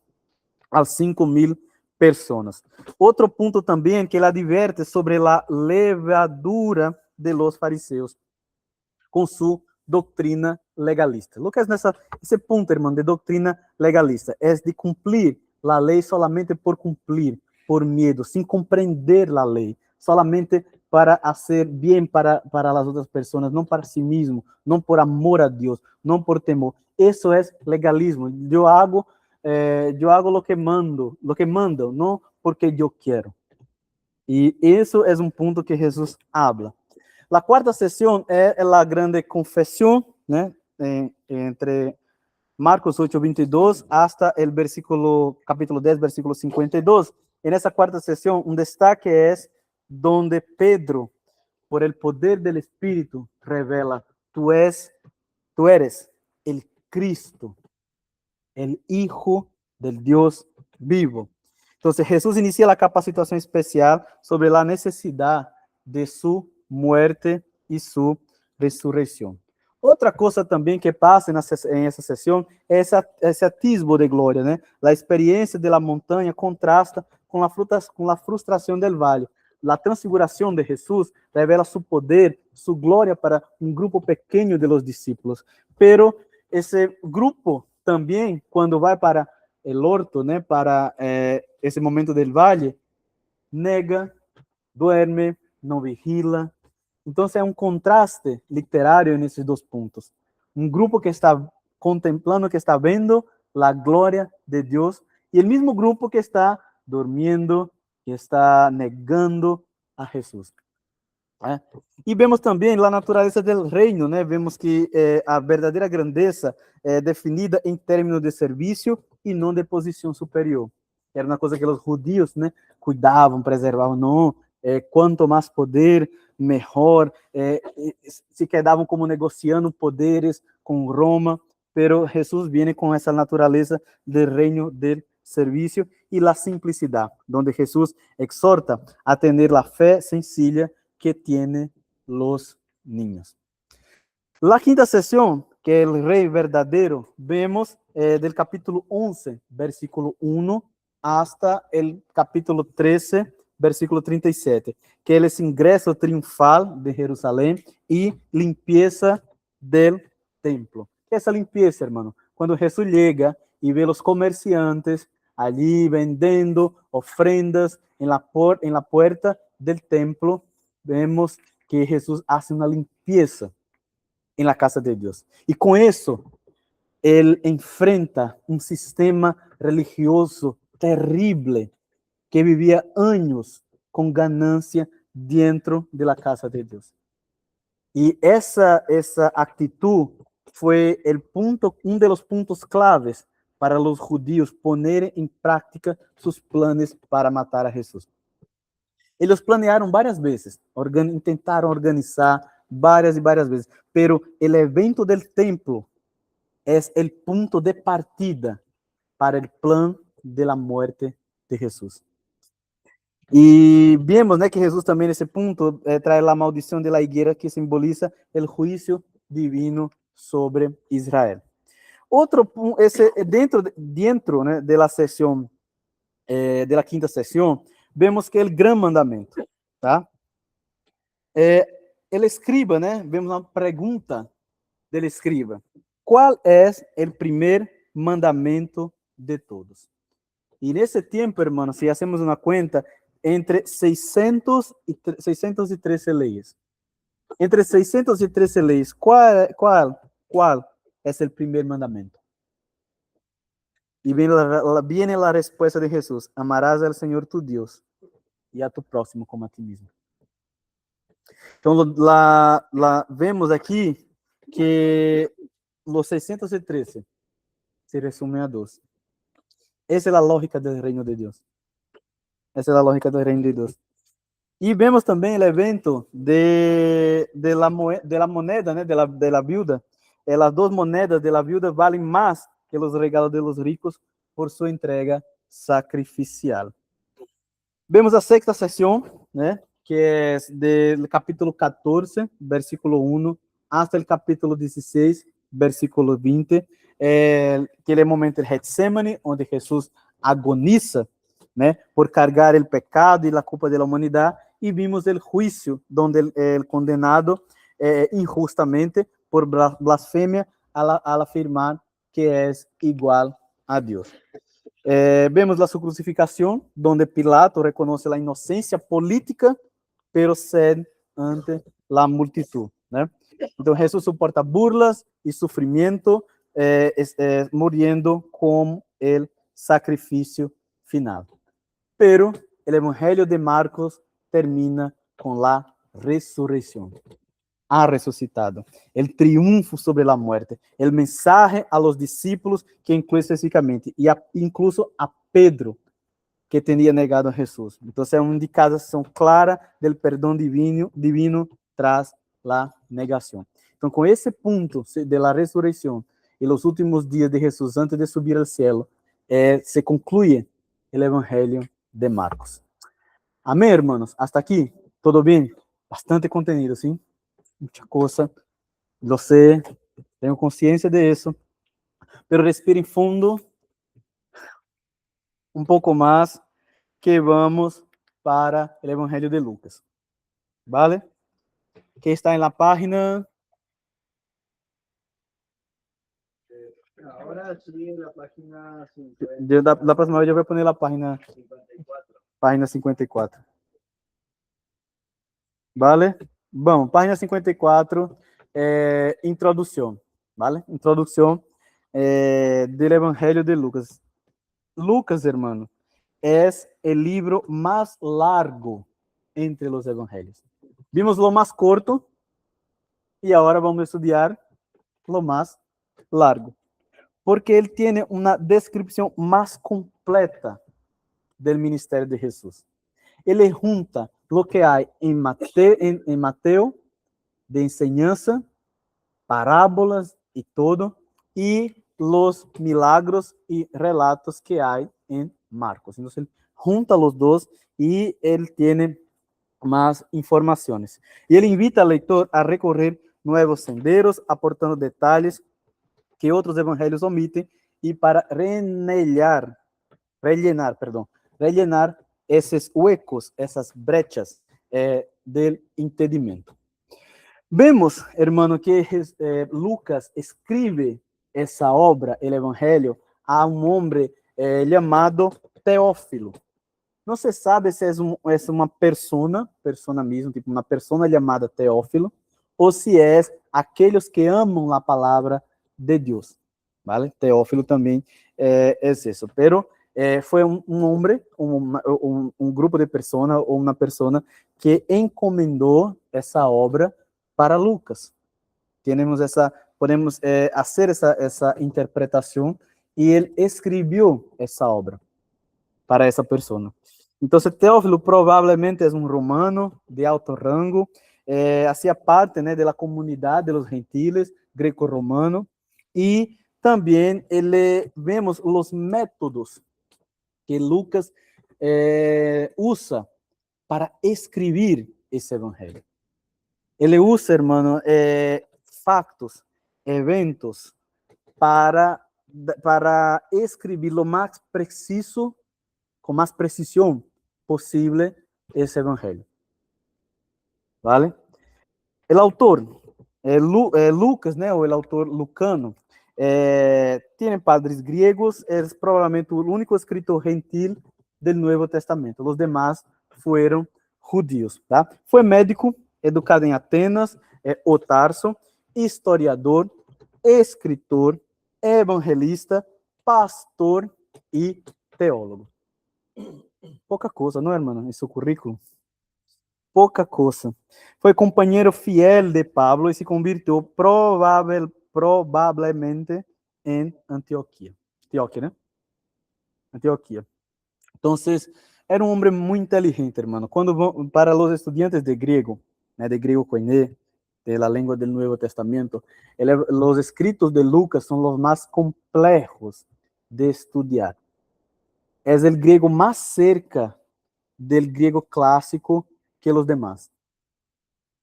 a 5.000 personas. Otro punto también que él advierte sobre la levadura de los fariseos con su doctrina legalista. Lo que es ese punto, hermano, de doctrina legalista, es de cumplir la ley solamente por cumplir, por miedo, sin comprender la ley, solamente para hacer bien para las otras personas, no para sí mismo, no por amor a Dios, no por temor. Eso es legalismo. Yo hago lo que mando, no porque yo quiero. Y eso es un punto que Jesús habla. La cuarta sesión es la grande confesión, ¿no? Entre Marcos 8:22 hasta el capítulo 10, versículo 52. En esa cuarta sesión, un destaque es donde Pedro, por el poder del Espíritu, revela, tú eres el Cristo, el Hijo del Dios vivo. Entonces Jesús inicia la capacitación especial sobre la necesidad de su muerte y su resurrección. Otra cosa también que pasa en esa sesión es ese atisbo de gloria, ¿no? La experiencia de la montaña contrasta con la frustración del valle. La transfiguración de Jesús revela su poder, su gloria para un grupo pequeño de los discípulos. Pero ese grupo también, cuando va para el orto, ¿no? Para ese momento del valle, nega, duerme, no vigila. Entonces, hay un contraste literario en esos dos puntos. Un grupo que está contemplando, que está viendo la gloria de Dios, y el mismo grupo que está durmiendo, que está negando a Jesús. E vemos também a natureza do reino, né? Vemos que a verdadeira grandeza é definida em termos de serviço e não de posição superior. Era uma coisa que os judeus, né, cuidavam, preservavam. Não, quanto mais poder, melhor. Se quedavam como negociando poderes com Roma, pero Jesus vem com essa natureza do reino del serviço e la simplicidade, onde Jesus exorta a ter a fé sencilla que tienen los niños. La quinta sesión, que el rey verdadero, vemos del capítulo 11, versículo 1, hasta el capítulo 13, versículo 37, que es el ingreso triunfal de Jerusalén y limpieza del templo. ¿Qué es la limpieza, hermano? Cuando Jesús llega y ve los comerciantes allí vendiendo ofrendas en la puerta del templo, vemos que Jesús hace una limpieza en la casa de Dios. Y con eso, él enfrenta un sistema religioso terrible que vivía años con ganancia dentro de la casa de Dios. Y esa actitud fue uno de los puntos claves para los judíos poner en práctica sus planes para matar a Jesús. Eles planearam várias vezes, tentaram organizar várias e várias vezes, pero el evento del templo es el punto de partida para el plan de la muerte de Jesús. Y vemos, né, que Jesús también en ese punto trae la maldición de la higuera que simboliza el juicio divino sobre Israel. Otro punto, dentro né, de la sesión, de la quinta sesión, vemos que el gran mandamento, tá? El escriba, né? Vemos uma pergunta del escriba. ¿Cuál es el primer mandamento de todos? Y en ese tiempo, hermanos, si hacemos una cuenta, entre 613 leyes. Entre 613 leyes, ¿cuál es el primer mandamiento? Y viene la respuesta de Jesús: amarás al Señor tu Dios y a tu próximo como a ti mismo. Entonces, vemos aquí que los 613 se resumen a dos. Esa es la lógica del reino de Dios. Esa es la lógica del reino de Dios. Y vemos también el evento de la moneda, ¿no? de la viuda. Las dos monedas de la viuda valen más que los regalos de los ricos por su entrega sacrificial. Vemos a sexta sesión, ¿no? Que es del capítulo 14, versículo 1, hasta el capítulo 16, versículo 20, que é o momento de Getsemane, onde Jesus agoniza, né, por cargar o pecado e a culpa da humanidade, e vimos o juízo, onde o condenado injustamente por blasfêmia al afirmar que é igual a Deus. Vemos a sua crucificação, onde Pilato reconoce a inocência política, pero cede ante a multitud, né? Então, Jesus suporta burlas e sofrimento, muriendo como el sacrifício final. Pero el Evangelio de Marcos termina con la resurrección. Ha resucitado. El triunfo sobre la muerte. El mensaje a los discípulos que incluye específicamente, y incluso a Pedro, que tenía negado a Jesús. Entonces, es una indicación clara del perdón divino tras la negación. Entonces, con ese punto de la resurrección y los últimos días de Jesús antes de subir al cielo, se concluye el Evangelio de Marcos. Amén, hermanos. Hasta aquí, ¿todo bien? Bastante contenido, ¿sí? Mucha cosa. Lo sé, tengo conciencia de eso. Pero respiren fundo un poco más, que vamos para el Evangelio de Lucas. ¿Vale? Que está en la página. Ahora sí, en la página 50. La próxima vez yo voy a poner la página 54. Página 54. ¿Vale? Vamos, página 54, introducción. ¿Vale? Introducción del Evangelio de Lucas. Lucas, hermano, es el libro más largo entre los evangelios. Vimos lo más corto y ahora vamos a estudiar lo más largo, porque él tiene una descripción más completa del ministerio de Jesús. Él junta lo que hay en Mateo de enseñanza, parábolas y todo, y los milagros y relatos que hay en Marcos. Entonces, él junta los dos y él tiene más informaciones. Y él invita al lector a recorrer nuevos senderos, aportando detalles que otros evangelios omiten y para rellenar esos huecos, esas brechas del entendimiento. Vemos, hermano, que Lucas escribe essa obra, el Evangelio, a um homem chamado Teófilo. Não se sabe se é uma persona mesmo, tipo uma persona chamada Teófilo, ou se é aqueles que amam a palavra de Deus. ¿Vale? Teófilo também é isso. Pero foi um homem, um grupo de pessoas, ou uma persona que encomendou essa obra para Lucas. Podemos fazer essa interpretação, e ele escreveu essa obra para essa pessoa. Então, Teófilo provavelmente é um romano de alto rango, hacía parte, né, da comunidade dos gentiles greco-romano, e também vemos os métodos que Lucas usa para escrever esse evangelho. Ele usa, hermano, factos, eventos, para escrever lo más preciso, com mais precisão possível, esse evangelho. ¿Vale? El autor, Lucas, né, o el autor lucano, tiene padres griegos, es probablemente el único escritor gentil del Nuevo Testamento. Los demás fueron judíos. ¿Tá? Fue médico, educado em Atenas, o Tarso, historiador, escritor, evangelista, pastor e teólogo. Pouca coisa, não, hermano? Esse é o currículo. Pouca coisa. Foi companheiro fiel de Pablo e se convirtió probablemente em Antioquia. Antioquia, né? Antioquia. Entonces, era um homem muito inteligente, hermano. Para os estudiantes de griego, né, de griego koiné, de la lengua del Nuevo Testamento, los escritos de Lucas son los más complejos de estudiar. Es el griego más cerca del griego clásico que los demás.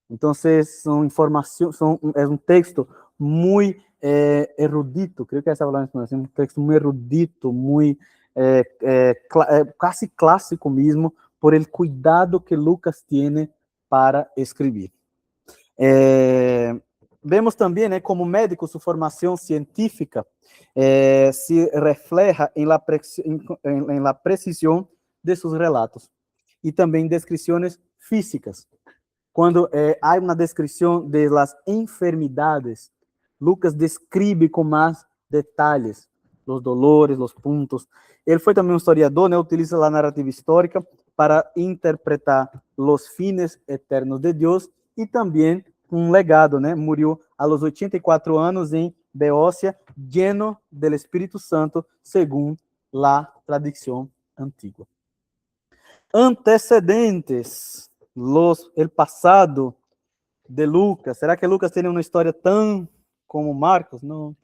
Entonces, es un texto muy erudito, creo que esa palabra es un texto muy erudito, muy casi clásico mismo, por el cuidado que Lucas tiene para escribir. Vemos también como médico su formación científica se refleja en la precisión de sus relatos y también descripciones físicas. Cuando hay una descripción de las enfermedades, Lucas describe con más detalles los dolores, los puntos. Él fue también un historiador, ¿no? Utiliza la narrativa histórica para interpretar los fines eternos de Dios y también un legado, ¿no? Murió a los 84 años en Beocia, lleno del Espíritu Santo, según la tradición antigua. Antecedentes. El pasado de Lucas. Será que Lucas tem uma história tão como Marcos? Não,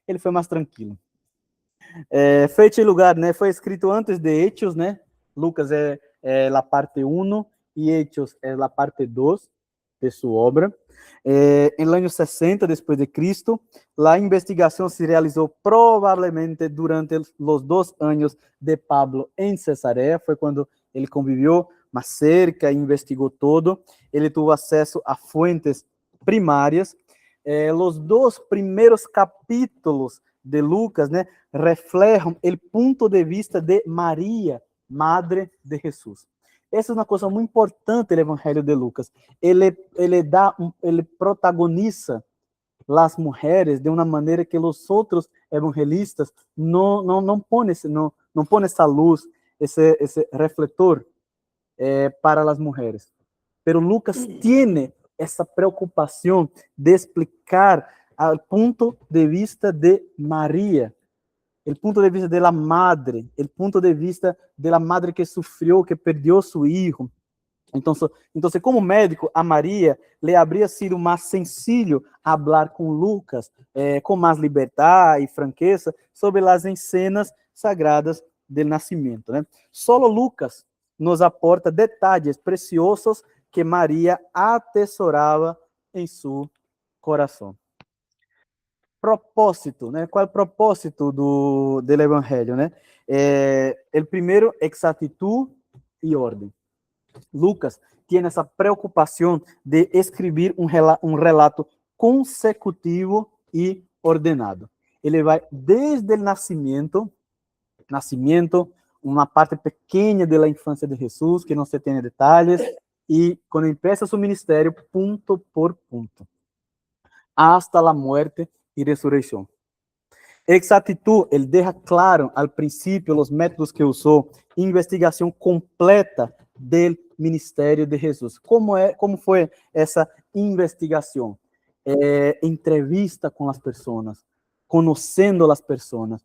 ele foi mais tranquilo. Fecha em lugar, né? Foi escrito antes de Hechos, né? Lucas é a parte 1 e Hechos é a parte 2 de sua obra. Em anos 60 depois de Cristo, a investigação se realizou provavelmente durante os 2 anos de Pablo em Cesarea. Foi quando ele conviveu mais cerca, investigou todo. Ele teve acesso a fuentes primárias. Os 2 primeiros capítulos de Lucas, né, reflejam o ponto de vista de Maria, madre de Jesus. Essa é uma coisa muito importante do Evangelho de Lucas. Ele protagoniza as mulheres de uma maneira que os outros evangelistas não põem essa luz, esse refletor para as mulheres. Pero Lucas tem essa preocupação de explicar o ponto de vista de Maria, o ponto de vista de la madre, o ponto de vista de la madre que sofreu, que perdeu seu filho. Então, como médico, a Maria le habría sido mais sencillo hablar com Lucas com mais liberdade e franqueza sobre as escenas sagradas do nascimento, né? Solo Lucas nos aporta detalhes preciosos que Maria atesorava em seu coração. Propósito, né? Qual é o propósito do Evangelho, né? O primeiro, exactitud e ordem. Lucas tem essa preocupação de escrever um relato consecutivo e ordenado. Ele vai desde o nascimento, uma parte pequena da infância de Jesus, que não se tem detalhes, e quando começa seu ministério, ponto por ponto, hasta a morte e ressurreição. Exactitud, ele deixa claro ao princípio os métodos que usou, investigação completa do ministério de Jesus. Como foi essa investigação? Entrevista com as pessoas, conhecendo as pessoas.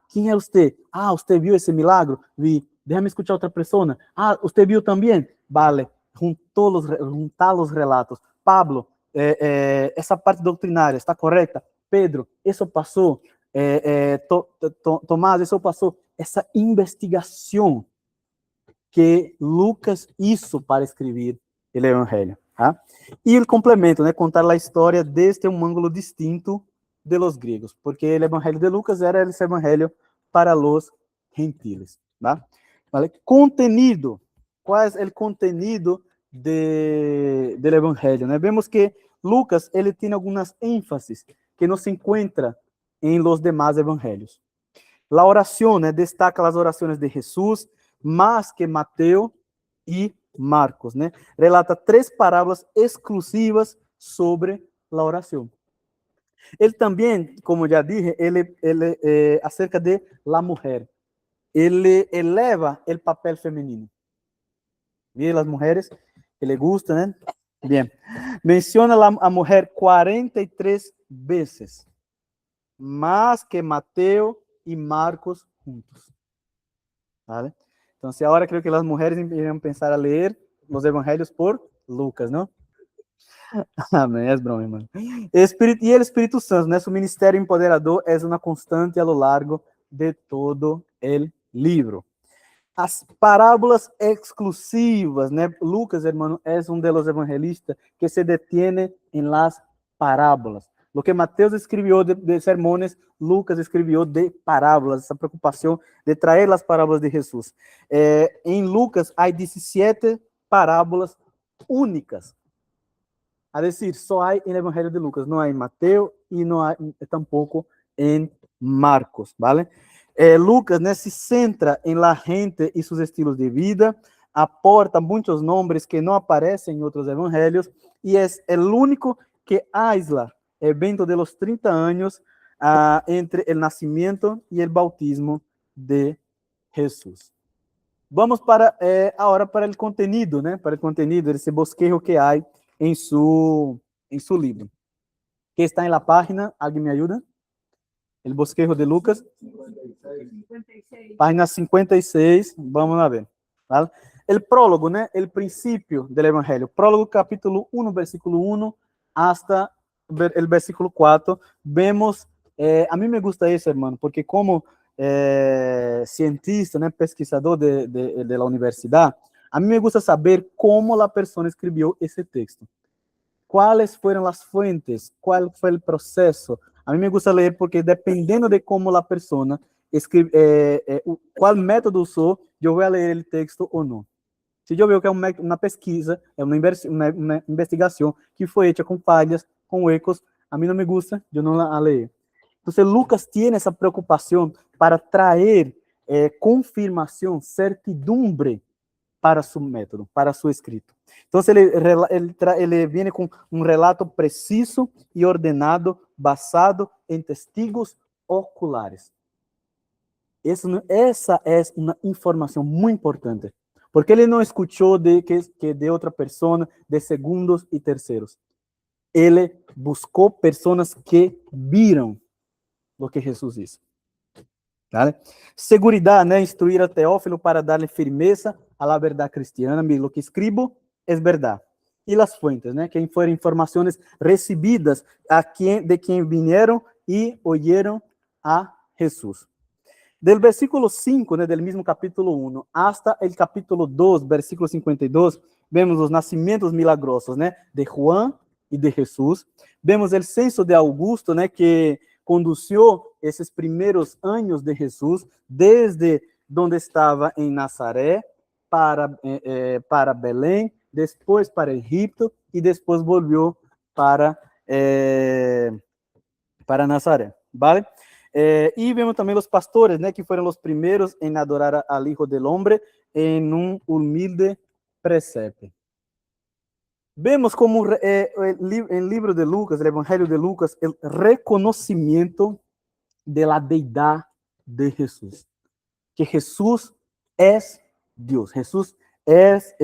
Quem é você? Você viu esse milagro? Vi. Déjame escuchar outra pessoa. Você viu também? Vale. Juntar os relatos. Pablo, essa parte doutrinária está correta? Pedro, isso passou? Tomás, isso passou? Essa investigação que Lucas hizo para escrever o Evangelho. E o complemento, né, contar a história desde um ângulo distinto de los griegos, porque o Evangelho de Lucas era esse Evangelho para los gentiles. Vale? Contenido. Qual é o contenido do Evangelho? Né? Vemos que Lucas ele tem algumas ênfases que não se encontra em los demás evangelhos. La oración, destaca as orações de Jesus, mais que Mateus e Marcos, né? Relata 3 parábolas exclusivas sobre a oração. Ele também, como já dije, acerca de la mujer, ele eleva o papel feminino. Vê as mulheres que le gustam, né? Bien. Menciona a mulher 43 vezes, mais que Mateo e Marcos juntos. ¿Vale? Então, agora creio que as mulheres irão pensar a ler os evangelhos por Lucas, não? Amém, é broma, irmão. E o Espírito Santo, né? Seu ministério empoderador é uma constante a lo largo de todo o livro. As parábolas exclusivas, né? Lucas, hermano, é dos evangelistas que se detiene em las parábolas. Lo que Mateus escreveu de sermones, Lucas escreveu de parábolas, essa preocupação de trazer as parábolas de Jesus. Em Lucas, há 17 parábolas únicas. A decir, só há no Evangelho de Lucas, não há em Mateus e não há tampouco em Marcos, ¿vale? Lucas, né, se centra em la gente e seus estilos de vida, aporta muitos nomes que não aparecem em outros evangelhos e é o único que aísla o evento de los 30 anos entre o nascimento e o bautismo de Jesus. Vamos agora para o contenido, né? Para o contenido, esse bosquejo que há em seu livro. Que está na página, alguém me ajuda? O bosquejo de Lucas. 56. Página 56, vamos a ver. ¿Vale? El prólogo, né? El princípio do evangelho. Prólogo, capítulo 1, versículo 1, hasta el versículo 4. Vemos, a mí me gusta eso, hermano, porque como cientista, né, pesquisador de la universidad, a mí me gusta saber cómo la persona escribió ese texto. ¿Cuáles fueron las fuentes? ¿Cuál fue el proceso? A mí me gusta leer porque dependendo de cómo la persona escribe, qual método usou, eu vou ler o texto ou não. Se eu ver que é uma pesquisa, é uma investigação que foi feita com falhas, com erros, a mim não me gusta, eu não a leio. Então, Lucas tem essa preocupação para trazer confirmação, certidumbre para seu método, para seu escrito. Então, ele vem com um relato preciso e ordenado, basado em testigos oculares. Essa é uma informação muito importante, porque ele não escutou de outra pessoa, de segundos e terceiros. Ele buscou pessoas que viram o que Jesus disse. ¿Vale? Seguridad, né? Instruir a Teófilo para darle firmeza a la verdad cristiana. Lo que escribo es verdad. E as fuentes, né? Que foram informações recebidas de quem vieram e oyeron a Jesus. Del versículo 5, né, del mismo capítulo 1, hasta el capítulo 2, versículo 52, vemos os nascimentos milagrosos, né? De Juan e de Jesus. Vemos o censo de Augusto, né? Que conduziu esses primeiros anos de Jesus, desde onde estava em Nazaré, para Belém, depois para Egipto, e depois voltou para Nazaré, ¿vale? E vemos também os pastores, né, que foram os primeiros em adorar al Hijo del Hombre em um humilde presepe. Vemos como el libro de Lucas, el Evangelio de Lucas, el reconocimiento de la deidad de Jesús. Que Jesús es Dios. Jesús es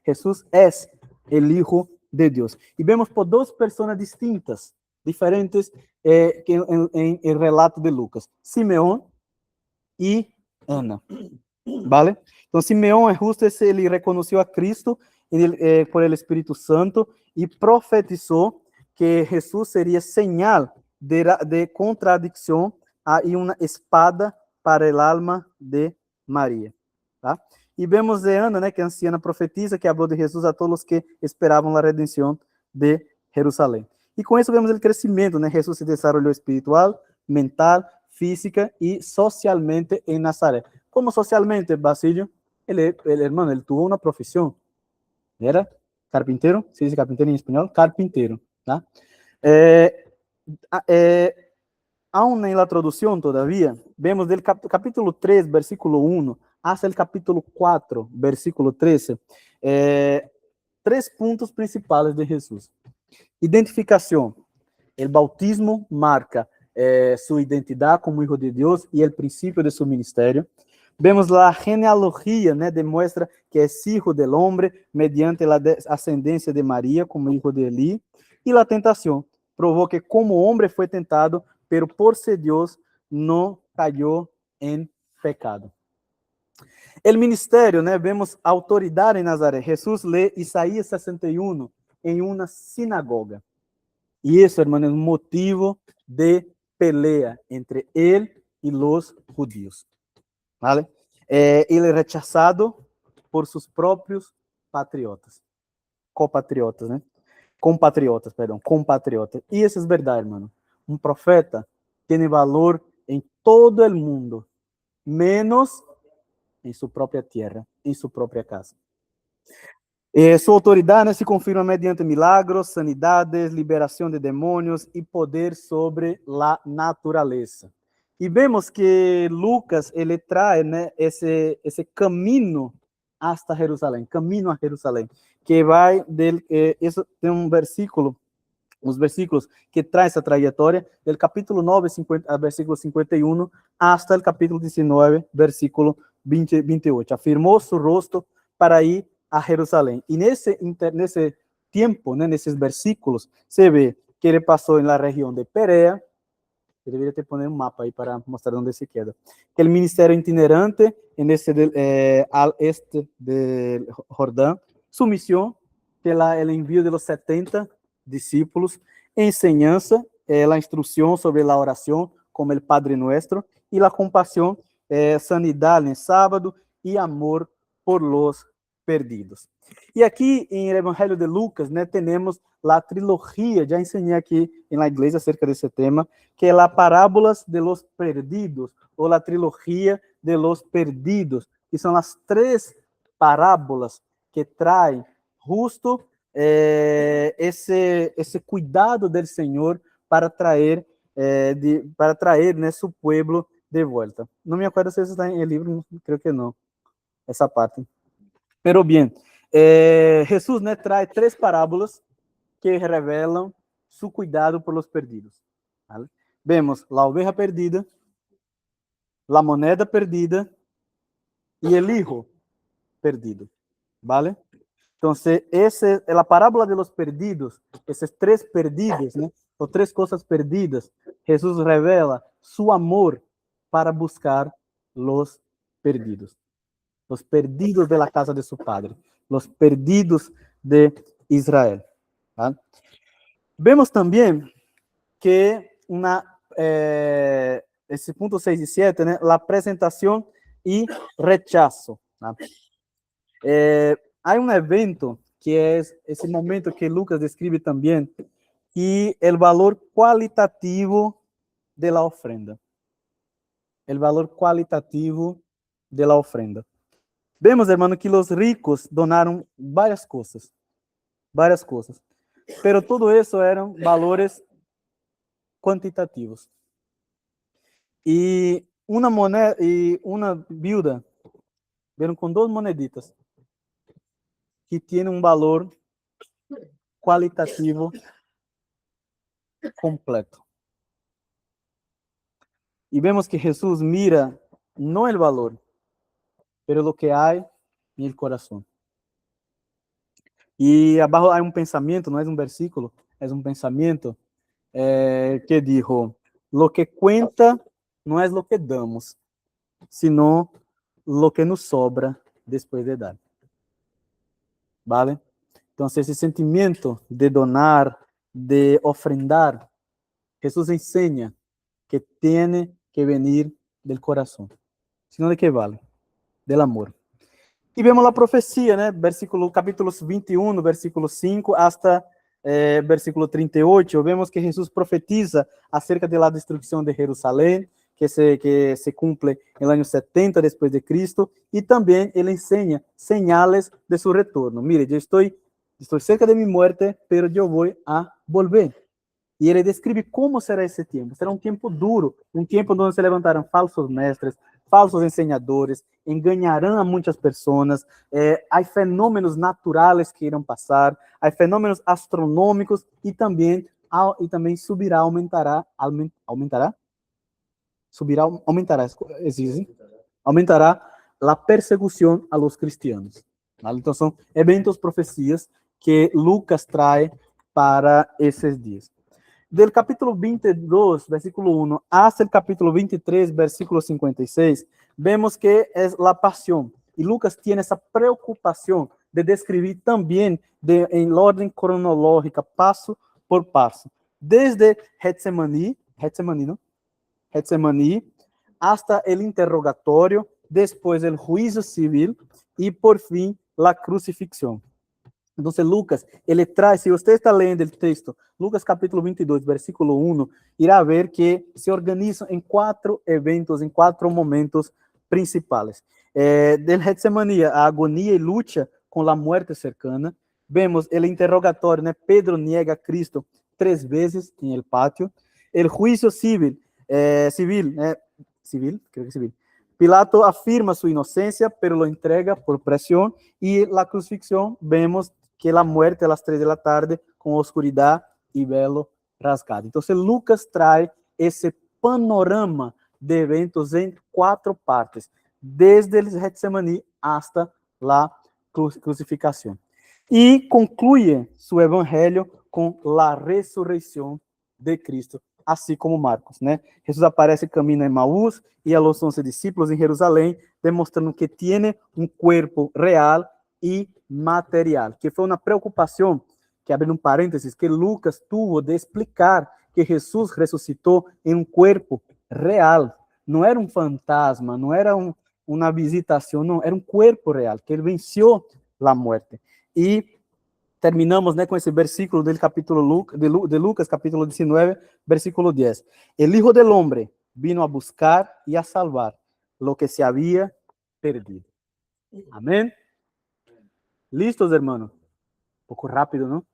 Jesús es el Hijo de Dios. Y vemos por dos personas distintas, diferentes, que en el relato de Lucas. Simeón y Ana. ¿Vale? Entonces Simeón es justo ese, él reconoció a Cristo por el Espíritu Santo y profetizó que Jesús sería señal de contradicción y una espada para el alma de María. ¿Tá? Y vemos de Ana, né, que a anciana profetiza, que habló de Jesús a todos los que esperaban la redención de Jerusalén. Y con eso vemos el crecimiento, né? Jesús se desarrolló espiritual, mental, física y socialmente en Nazaret. Como socialmente, Basilio, hermano, él tuvo una profesión. Era carpintero, se dice carpintero en español, carpintero. ¿Tá? Aún en la traducción todavía, vemos del capítulo 3, versículo 1, hasta el capítulo 4, versículo 13, 3 puntos principales de Jesús. Identificación. El bautismo marca su identidad como hijo de Dios y el principio de su ministerio. Vemos la genealogía, né, demuestra que es hijo del hombre mediante la ascendencia de María como hijo de Elí. Y la tentación probó que como hombre fue tentado, pero por ser Dios no cayó en pecado. El ministerio, né, vemos autoridade em Nazaré. Jesús lee Isaías 61 em uma sinagoga. E isso, hermano, é um motivo de pelea entre ele e os judíos. ¿Vale? Ele é rechazado por seus próprios patriotas. Compatriotas, né? Compatriotas. E isso é verdade, hermano. Um profeta tem valor em todo o mundo, menos em sua própria terra, em sua própria casa. Sua autoridade, né, se confirma mediante milagros, sanidades, liberação de demônios e poder sobre a natureza. E vemos que Lucas, ele traz, né, esse caminho hasta Jerusalém, caminho a Jerusalém, que vai isso tem uns versículos que traz essa trajetória, do capítulo 9, versículo 51, hasta o capítulo 19, versículo 28. Afirmou seu rosto para ir a Jerusalém. E nesse tempo, né, nesses versículos, se vê que ele passou na região de Perea. Eu deveria ter poner um mapa aí para mostrar onde se queda. Que o ministério itinerante al este de Jordão, sua missão pela el envio de los 70 discípulos, enseñanza, la instrucción sobre la oración como el Padre Nuestro, y la compasión, sanidad en sábado y amor por los perdidos. E aqui em Evangelho de Lucas, né, temos a trilogia, já ensinei aqui na igreja acerca desse tema, que é a parábolas de los perdidos, ou a trilogia de los perdidos, que são as 3 parábolas que traem justo esse cuidado do Senhor para trazer né, seu povo de volta. Não me acordo se isso está em livro, creio que não, essa parte. Pero bien, Jesús, né, traz 3 parábolas que revelam seu cuidado por los perdidos. ¿Vale? Vemos a oveja perdida, a moneda perdida e o hijo perdido. ¿Vale? Entonces, esa es la parábola de los perdidos, esos 3 perdidos, ¿no? O 3 cosas perdidas. Jesús revela su amor para buscar los perdidos de la casa de su padre, los perdidos de Israel. ¿Vale? Vemos también que ese punto 6 y 7, ¿no? La presentación y rechazo. ¿No? Hay un evento que es ese momento que Lucas describe también, y el valor cualitativo de la ofrenda. El valor cualitativo de la ofrenda. Vemos, hermano, que los ricos donaron varias cosas, pero todo eso eran valores cuantitativos. Y una moneda y una viuda vieron con 2 moneditas que tienen un valor cualitativo completo. Y vemos que Jesús mira no el valor, pero lo que hay en el corazón. Y abajo hay un pensamiento, no es un versículo, es un pensamiento que dijo, lo que cuenta no es lo que damos, sino lo que nos sobra después de dar. ¿Vale? Entonces, ese sentimiento de donar, de ofrendar, Jesús enseña que tiene que venir del corazón. Sino de qué vale? Del amor. E vemos a profecia, né? Capítulos 21, versículo 5, hasta versículo 38, vemos que Jesús profetiza acerca de la destrucción de Jerusalén, que se cumple en el año 70 después de Cristo, y también él enseña señales de su retorno. Mire, yo estoy cerca de mi muerte, pero yo voy a volver. Y él describe cómo será ese tiempo. Será un tiempo duro, un tiempo donde se levantarán falsos mestres, falsos ensinadores, enganarão a muitas pessoas, há fenômenos naturais que irão passar, há fenômenos astronômicos e também subirá, aumentará a perseguição a los cristianos. ¿Vale? Então, são eventos, profecias que Lucas traz para esses dias. Del capítulo 22, versículo 1, hasta el capítulo 23, versículo 56, vemos que es la pasión. Y Lucas tiene esa preocupación de describir también en orden cronológica, paso por paso. Desde Getsemaní, hasta el interrogatorio, después el juicio civil y por fin la crucifixión. Entonces Lucas, ele traz, se você está lendo o texto, Lucas capítulo 22, versículo 1, irá ver que se organizam em 4 eventos, em 4 momentos principais. Del Getsemaní, a agonia e luta com a morte cercana. Vemos o interrogatório, né? Pedro niega a Cristo 3 vezes em el pátio. El juicio civil, creo que civil. Pilato afirma sua inocência, pero lo entrega por pressão. E la crucifixión, vemos que la muerte a las 3 de la tarde, con oscuridad y velo rasgado. Entonces, Lucas trae ese panorama de eventos en 4 partes, desde el Getsemaní hasta la crucificación. Y concluye su evangelio con la resurrección de Cristo, así como Marcos, né? Jesús aparece camino en Maús y a los 11 discípulos en Jerusalén, demostrando que tiene un cuerpo real y material, que foi uma preocupação, que abrindo um parênteses, que Lucas tuvo de explicar que Jesus ressuscitou em um corpo real, não era um fantasma, não era uma visitação, não, era um corpo real, que ele venceu a morte. E terminamos, né, com esse versículo do capítulo de Lucas, capítulo 19, versículo 10. El Hijo del Hombre vino a buscar e a salvar lo que se había perdido. Amém? ¿Listos, hermanos? Un poco rápido, ¿no?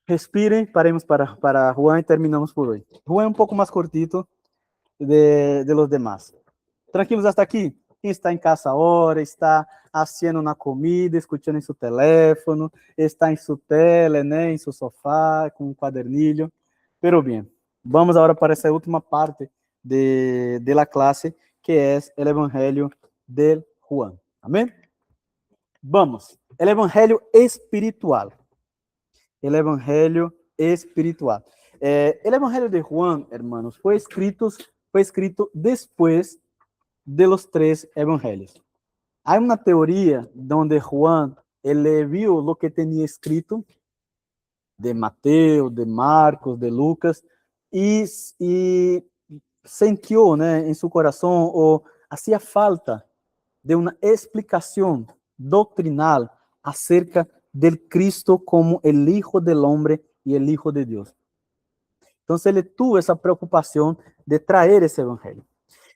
Respiren, paremos para Juan y terminamos por hoy. Juan es un poco más cortito de los demás. Tranquilos hasta aquí. Quem está em casa agora, está haciendo una comida, escuchando en su teléfono, está en su tele, né, en su sofá, con un cuadernillo. Pero bien, vamos ahora para esa última parte de la clase, que es el Evangelio de Juan. Amén. Vamos, el evangelio espiritual. El evangelio espiritual. El evangelio de Juan, hermanos, fue escrito después de los 3 evangelios. Hay una teoría donde Juan, él vio lo que tenía escrito de Mateo, de Marcos, de Lucas, y sintió, né, en su corazón, o hacía falta de una explicación doctrinal acerca del Cristo como el Hijo del Hombre y el Hijo de Dios. Entonces, ele tuvo essa preocupação de trazer esse evangelho.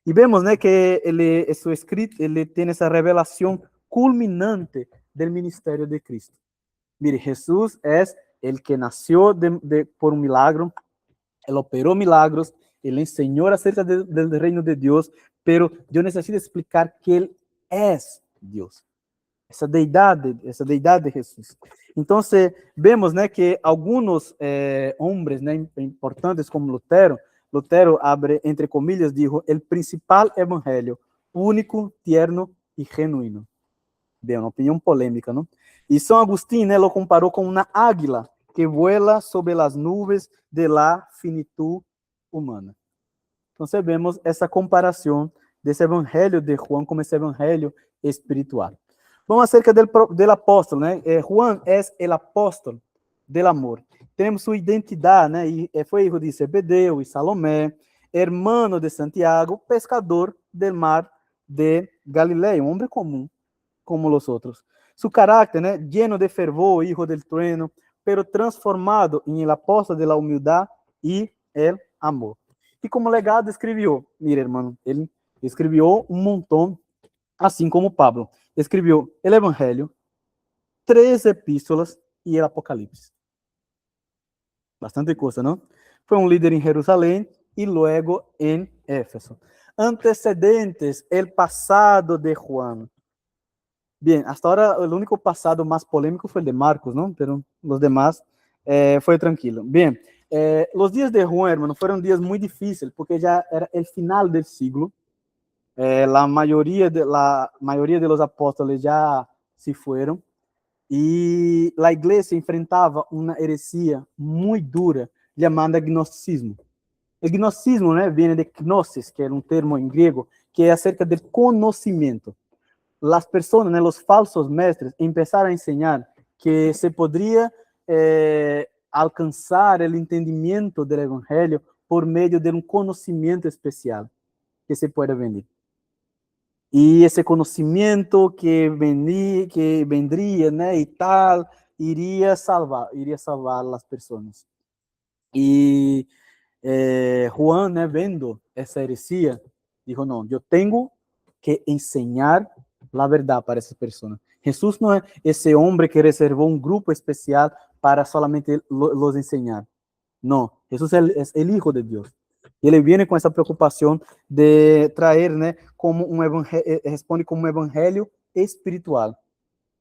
E vemos, né, que su escrito, ele tem essa revelação culminante del ministerio de Cristo. Mire, Jesús es el que nació por un milagro, él operó milagros, él enseñó acerca del reino de Dios, pero yo necesito explicar que él es Dios. Essa deidade de Jesus. Então, vemos, né, que alguns homens, né, importantes como Lutero abre, entre comillas, dijo, el principal evangelho, único, tierno e genuíno. Bem, uma opinião polêmica, não? E São Agustín, né, lo comparou com uma águila que vuela sobre as nuvens de la finitud humana. Então, vemos essa comparação desse evangelho de Juan como esse evangelho espiritual. Vamos acerca del apóstolo, né? Juan é o apóstolo del amor. Temos sua identidade, né? E foi hijo de Zebedeo e Salomé, hermano de Santiago, pescador del mar de Galilea, um homem comum, como os outros. Su carácter, né? Lleno de fervor, hijo del trueno, pero transformado em el apóstolo de la humildad e el amor. E como legado escreveu, mire, hermano, ele escreveu um montão, assim como Pablo. Escreveu o Evangelho, 3 epístolas e o Apocalipse. Bastante coisa, não? Foi um líder em Jerusalém e logo em Éfeso. antecedentes, el pasado de Juan. Bien, hasta ahora el único pasado más polémico fue el de Marcos, ¿no? Pero los demás fue tranquilo. Bien, los días de Juan, hermano, fueron días muy difíciles porque ya era el final del siglo. La mayoría de los apóstoles ya se fueron y la iglesia enfrentaba una heresía muy dura llamada gnosticismo. El gnosticismo, ¿no?, viene de gnosis, que era un término en griego, que es acerca del conocimiento. Las personas, ¿no?, los falsos maestros, empezaron a enseñar que se podría alcanzar el entendimiento del evangelio por medio de un conocimiento especial que se puede venir. Y ese conocimiento que vendría, ¿no?, y tal, iría a salvar a las personas. Y Juan, ¿no?, viendo esa heresía, dijo, no, yo tengo que enseñar la verdad para esas personas. Jesús no es ese hombre que reservó un grupo especial para solamente los enseñar. No, Jesús es el Hijo de Dios. Y él viene con esa preocupación de traer, ¿no?, como responde como un evangelio espiritual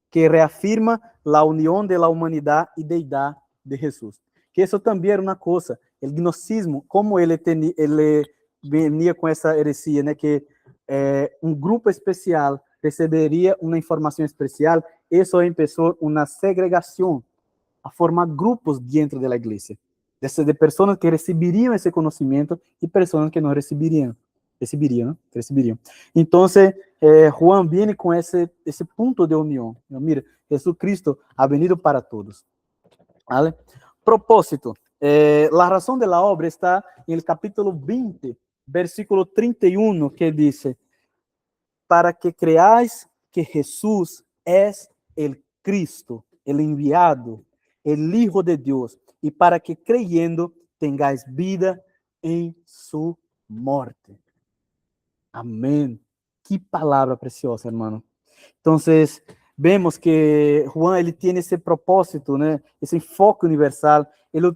que reafirma la unión de la humanidad y deidad de Jesús. Que eso también era una cosa, el gnosticismo, como él venía con esa heresía, ¿no?, que un grupo especial recibiría una información especial, eso empezó una segregación, a formar grupos dentro de la iglesia, de personas que recibirían ese conocimiento y personas que no recibirían. Entonces, Juan viene con ese punto de unión. Mira, Jesucristo ha venido para todos. ¿Vale? Propósito. La razón de la obra está en el capítulo 20, versículo 31, que dice, para que creáis que Jesús es el Cristo, el enviado, el Hijo de Dios, y para que creyendo tengáis vida en su muerte. Amén. Qué palabra preciosa, hermano. Entonces, vemos que Juan, ele tiene ese propósito, né? Esse enfoque universal. Ele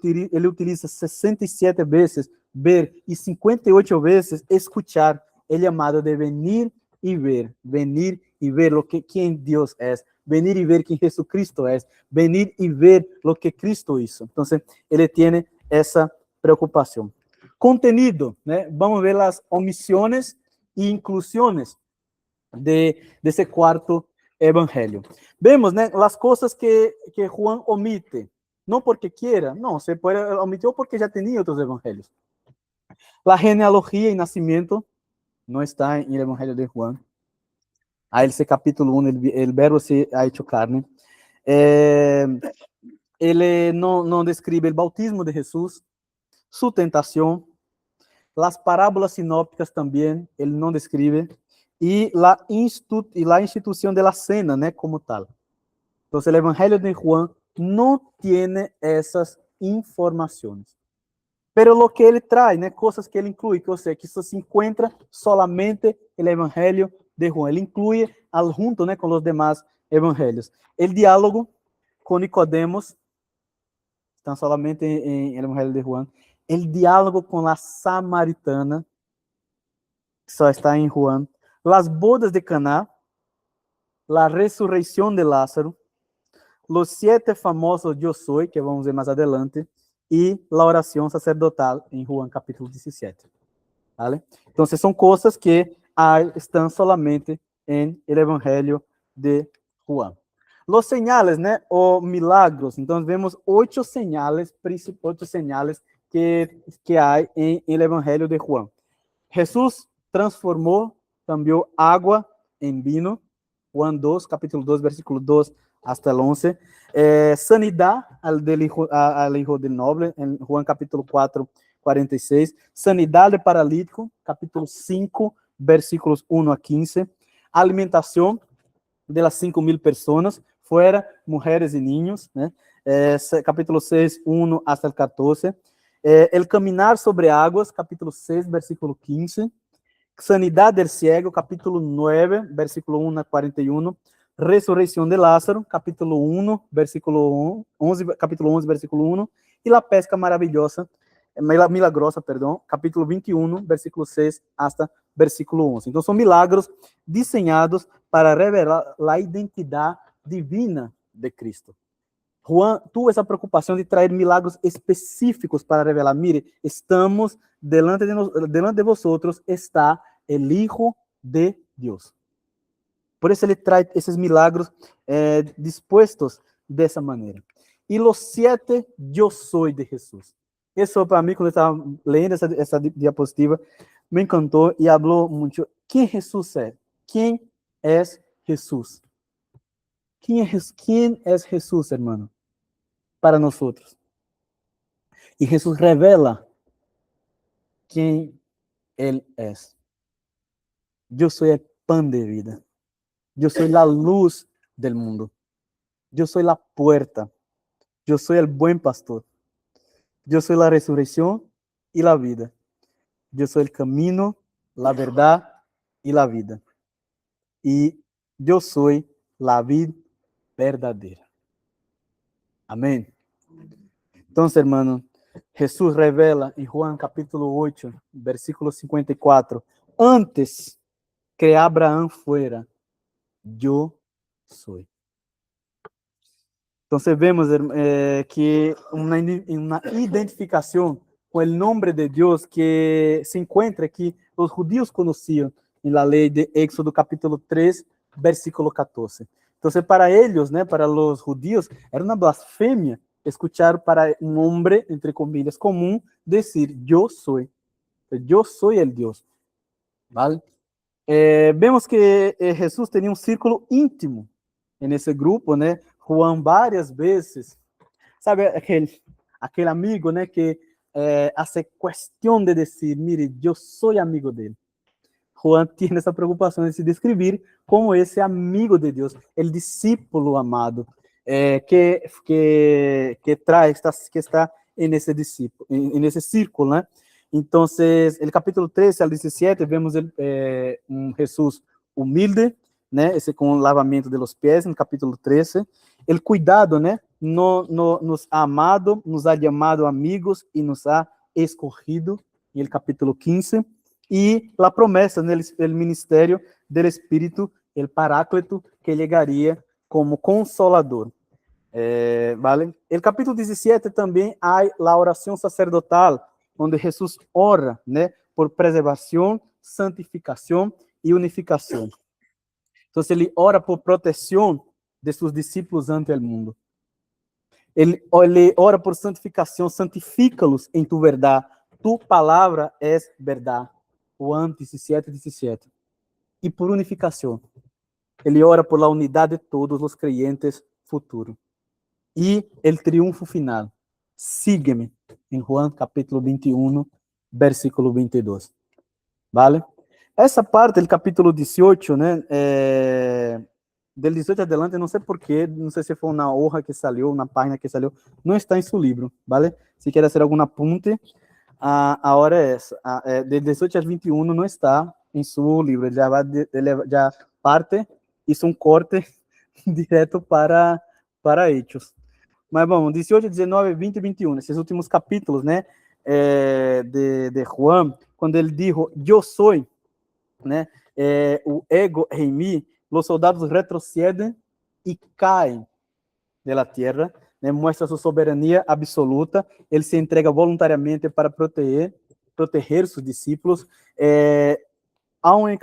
utiliza 67 veces ver y 58 veces escuchar el llamado de venir y ver lo que quién Dios es, venir y ver quién Jesucristo es, venir y ver lo que Cristo hizo. Entonces, ele tiene esa preocupación. Contenido, né? Vamos ver las omisiones e inclusiones de ese cuarto evangelio. Vemos, né, las cosas que Juan omite, no porque quiera, no, se puede omitió porque ya tenía otros evangelios. La genealogía y nacimiento no está en el evangelio de Juan. Ahí ese capítulo 1, el verbo se ha hecho carne. Él no describe el bautismo de Jesús, su tentación, las parábolas sinópticas también, él no describe, y la institución de la cena, ¿no?, como tal. Entonces, el evangelio de Juan no tiene esas informaciones. Pero lo que él trae, ¿no?, cosas que él incluye, que, o sea, que eso se encuentra solamente el evangelio de Juan. Él incluye al junto, ¿no?, con los demás evangelios. El diálogo con Nicodemos está solamente en el evangelio de Juan. El diálogo con la samaritana só está en Juan. Las bodas de Caná, la resurrección de Lázaro, los 7 famosos yo soy, que vamos a ver más adelante, y la oración sacerdotal en Juan capítulo 17. ¿Vale? Entonces son cosas que están solamente en el evangelio de Juan. Los señales, ¿no?, o milagros. Entonces vemos 8 señales que hay en el evangelio de Juan. Jesús transformó, cambió agua en vino. Juan 2, capítulo 2, versículo 2 hasta el 11. Sanidad al hijo del noble, en Juan capítulo 4, 46. Sanidad del paralítico, capítulo 5, versículos 1 a 15. Alimentación de las 5,000 personas, fuera mujeres y niños, ¿eh? Capítulo 6, 1 hasta el 14. El caminar sobre aguas, capítulo 6, versículo 15. Sanidad del ciego, capítulo 9, versículo 1 a 41. Resurrección de Lázaro, capítulo 1, versículo 11, capítulo 11, versículo 1. Y la pesca milagrosa, capítulo 21, versículo 6 hasta versículo 11. Então, são milagros desenhados para revelar a identidade divina de Cristo. Juan tuvo essa preocupação de trazer milagros específicos para revelar, mire, estamos delante de vosotros, está el Hijo de Deus. Por isso ele traz esses milagros dispostos dessa maneira. E os 7 eu sou de Jesus. Isso para mim, quando eu estava lendo essa diapositiva, me encantou e falou muito. Quem Jesus é? Quem é Jesus? Quem é Jesus, hermano? Para nós outros. E Jesus revela quem Ele é. Eu sou o pão de vida. Eu sou a luz del mundo. Eu sou a puerta. Eu sou o buen pastor. Eu sou a ressurreição e a vida. Eu sou o caminho, a verdade e a vida. E eu sou a vida verdadeira. Amém. Então, hermano, Jesus revela em Juan capítulo 8, versículo 54, antes que Abraão fuera, eu sou. Então, vemos que uma identificação com o nome de Deus que se encontra aqui, os judeus conheciam na lei de Éxodo capítulo 3, versículo 14. Então, para eles, para os judeus, era uma blasfêmia escuchar para um homem, entre comillas, comum, dizer, eu sou o Deus. ¿Vale? Vemos que Jesus tinha um círculo íntimo nesse grupo, Juan várias vezes, sabe, aquele amigo, que hace questão de dizer, mire, eu sou amigo dele. Juan tinha essa preocupação de se descrever como esse amigo de Deus, o discípulo amado, que está nesse círculo, Então, no capítulo 13 ao 17, vemos um Jesus humilde, esse com o lavamento de los pés, no capítulo 13, o cuidado, nos ha amado, nos ha chamado amigos e nos ha escogido, no capítulo 15, e a promessa no ministério do Espírito, o Paráclito, que chegaria como consolador. Vale? No capítulo 17 também há a oração sacerdotal, onde Jesus ora, por preservação, santificação e unificação. Então, ele ora por proteção de seus discípulos ante o mundo. Ele ora por santificação, santifica-los em tu verdade. Tu palavra é verdade. Juan 17, 17. E por unificação. Ele ora por la unidade de todos os creyentes futuros. E o triunfo final. Sígueme, em Juan capítulo 21, versículo 22. Vale? Essa parte do capítulo 18, del 18 adelante, não sei porquê, não sei se foi na hoja que saiu, na página que saiu, não está em seu livro, vale? Se quer fazer algum apunte, a hora é essa. De 18 a 21 não está em seu livro, ele já parte, isso um corte direto para Hechos. Mas, bom, 18, 19, 20 e 21, esses últimos capítulos, de Juan, quando ele diz, eu sou, o ego em mim, os soldados retrocedem e caem da terra, mostra sua soberania absoluta, ele se entrega voluntariamente para proteger seus discípulos. No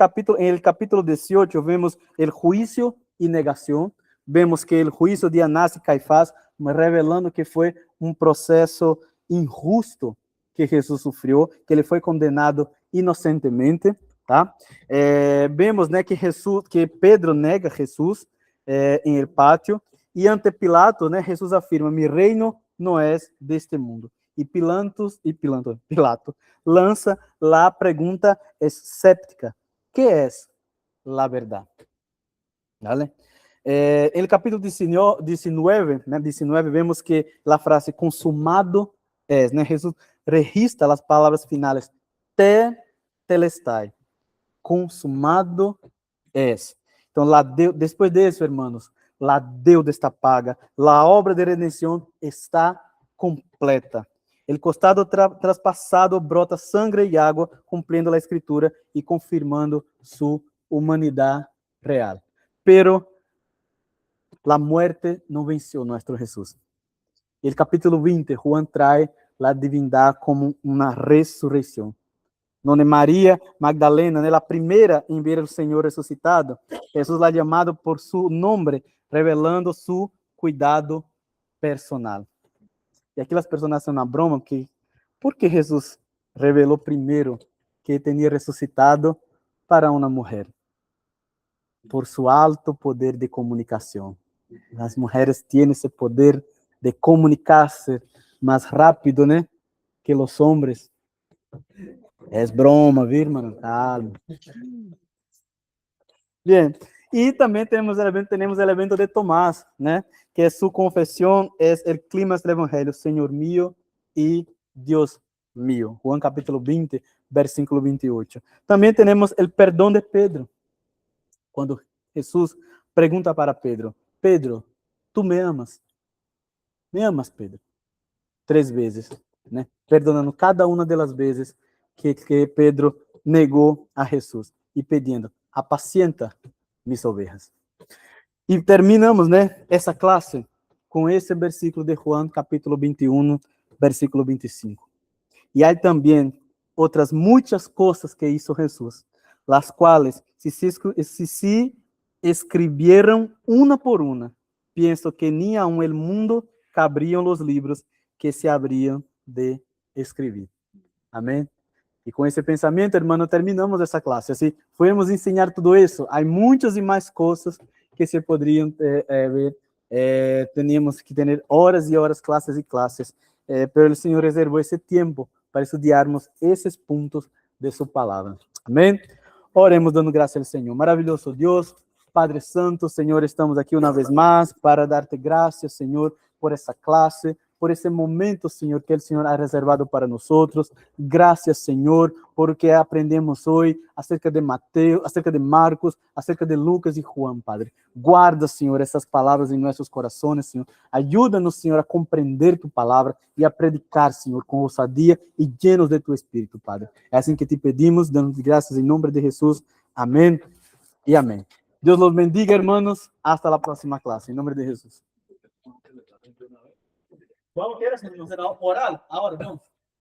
capítulo 18, vemos o juízo e negação, vemos que o juízo de Anás e Caifás, revelando que foi um processo injusto que Jesus sofreu, que ele foi condenado inocentemente, tá? Vemos, que Pedro nega Jesus em el pátio, e ante Pilato, Jesus afirma, mi reino não é deste mundo. E Pilato lança a pergunta escéptica, que é a verdade? ¿Vale? No capítulo 19, vemos que a frase consumado es, Jesus registra as palavras finais, telestai, consumado es. Então, depois disso, hermanos, a deuda está paga, a obra de redenção está completa. El costado traspasado brota sangre y agua, cumpliendo la escritura y confirmando su humanidad real. Pero la muerte no venció nuestro Jesús. El capítulo 20, Juan trae la divindad como una resurrección. Donde María Magdalena, la primera en ver al Señor resucitado, Jesús la ha llamado por su nombre, revelando su cuidado personal. Y aquí las personas hacen una broma que, ¿por qué Jesús reveló primero que tenía resucitado para una mujer? Por su alto poder de comunicación. Las mujeres tienen ese poder de comunicarse más rápido, ¿no?, que los hombres. Es broma, ¿vi, hermano? Calma. Bien, y también tenemos el evento de Tomás, ¿no?, que su confesión es el clímax del Evangelio, Señor mío y Dios mío. Juan capítulo 20, versículo 28. También tenemos el perdón de Pedro, cuando Jesús pregunta para Pedro, Pedro, ¿tú me amas? ¿Me amas, Pedro? 3 veces, ¿no?, perdonando cada una de las veces que Pedro negó a Jesús y pidiendo, apacienta mis ovejas. Y terminamos, ¿no?, esa clase con ese versículo de Juan, capítulo 21, versículo 25. Y hay también otras muchas cosas que hizo Jesús, las cuales, si se escribieran una por una, pienso que ni aún el mundo cabrían los libros que se habrían de escribir. Amén. Y con ese pensamiento, hermano, terminamos esa clase. Así, fuimos a enseñar todo eso. Hay muchas y más cosas que se podrían ver. Teníamos que tener horas y horas, clases y clases. Pero el Señor reservó ese tiempo para estudiarmos esos puntos de su palabra. Amén. Oremos dando gracias al Señor. Maravilloso Dios, Padre Santo, Señor, estamos aquí una vez más para darte gracias, Señor, por essa clase, por esse momento, Senhor, que o Senhor ha reservado para nós. Graças, Senhor, porque aprendemos hoje acerca de Mateus, acerca de Marcos, acerca de Lucas e Juan, Padre. Guarda, Senhor, essas palavras em nossos corações, Senhor. Ajuda-nos, Senhor, a compreender tu palavra e a predicar, Senhor, com ousadia e llenos de tu Espírito, Padre. É assim que te pedimos, dando graças em nome de Jesus. Amém e amém. Deus los bendiga, hermanos. Hasta la próxima clase. Em nome de Jesus. Vamos, ¿quieres? Oral, ahora, vamos.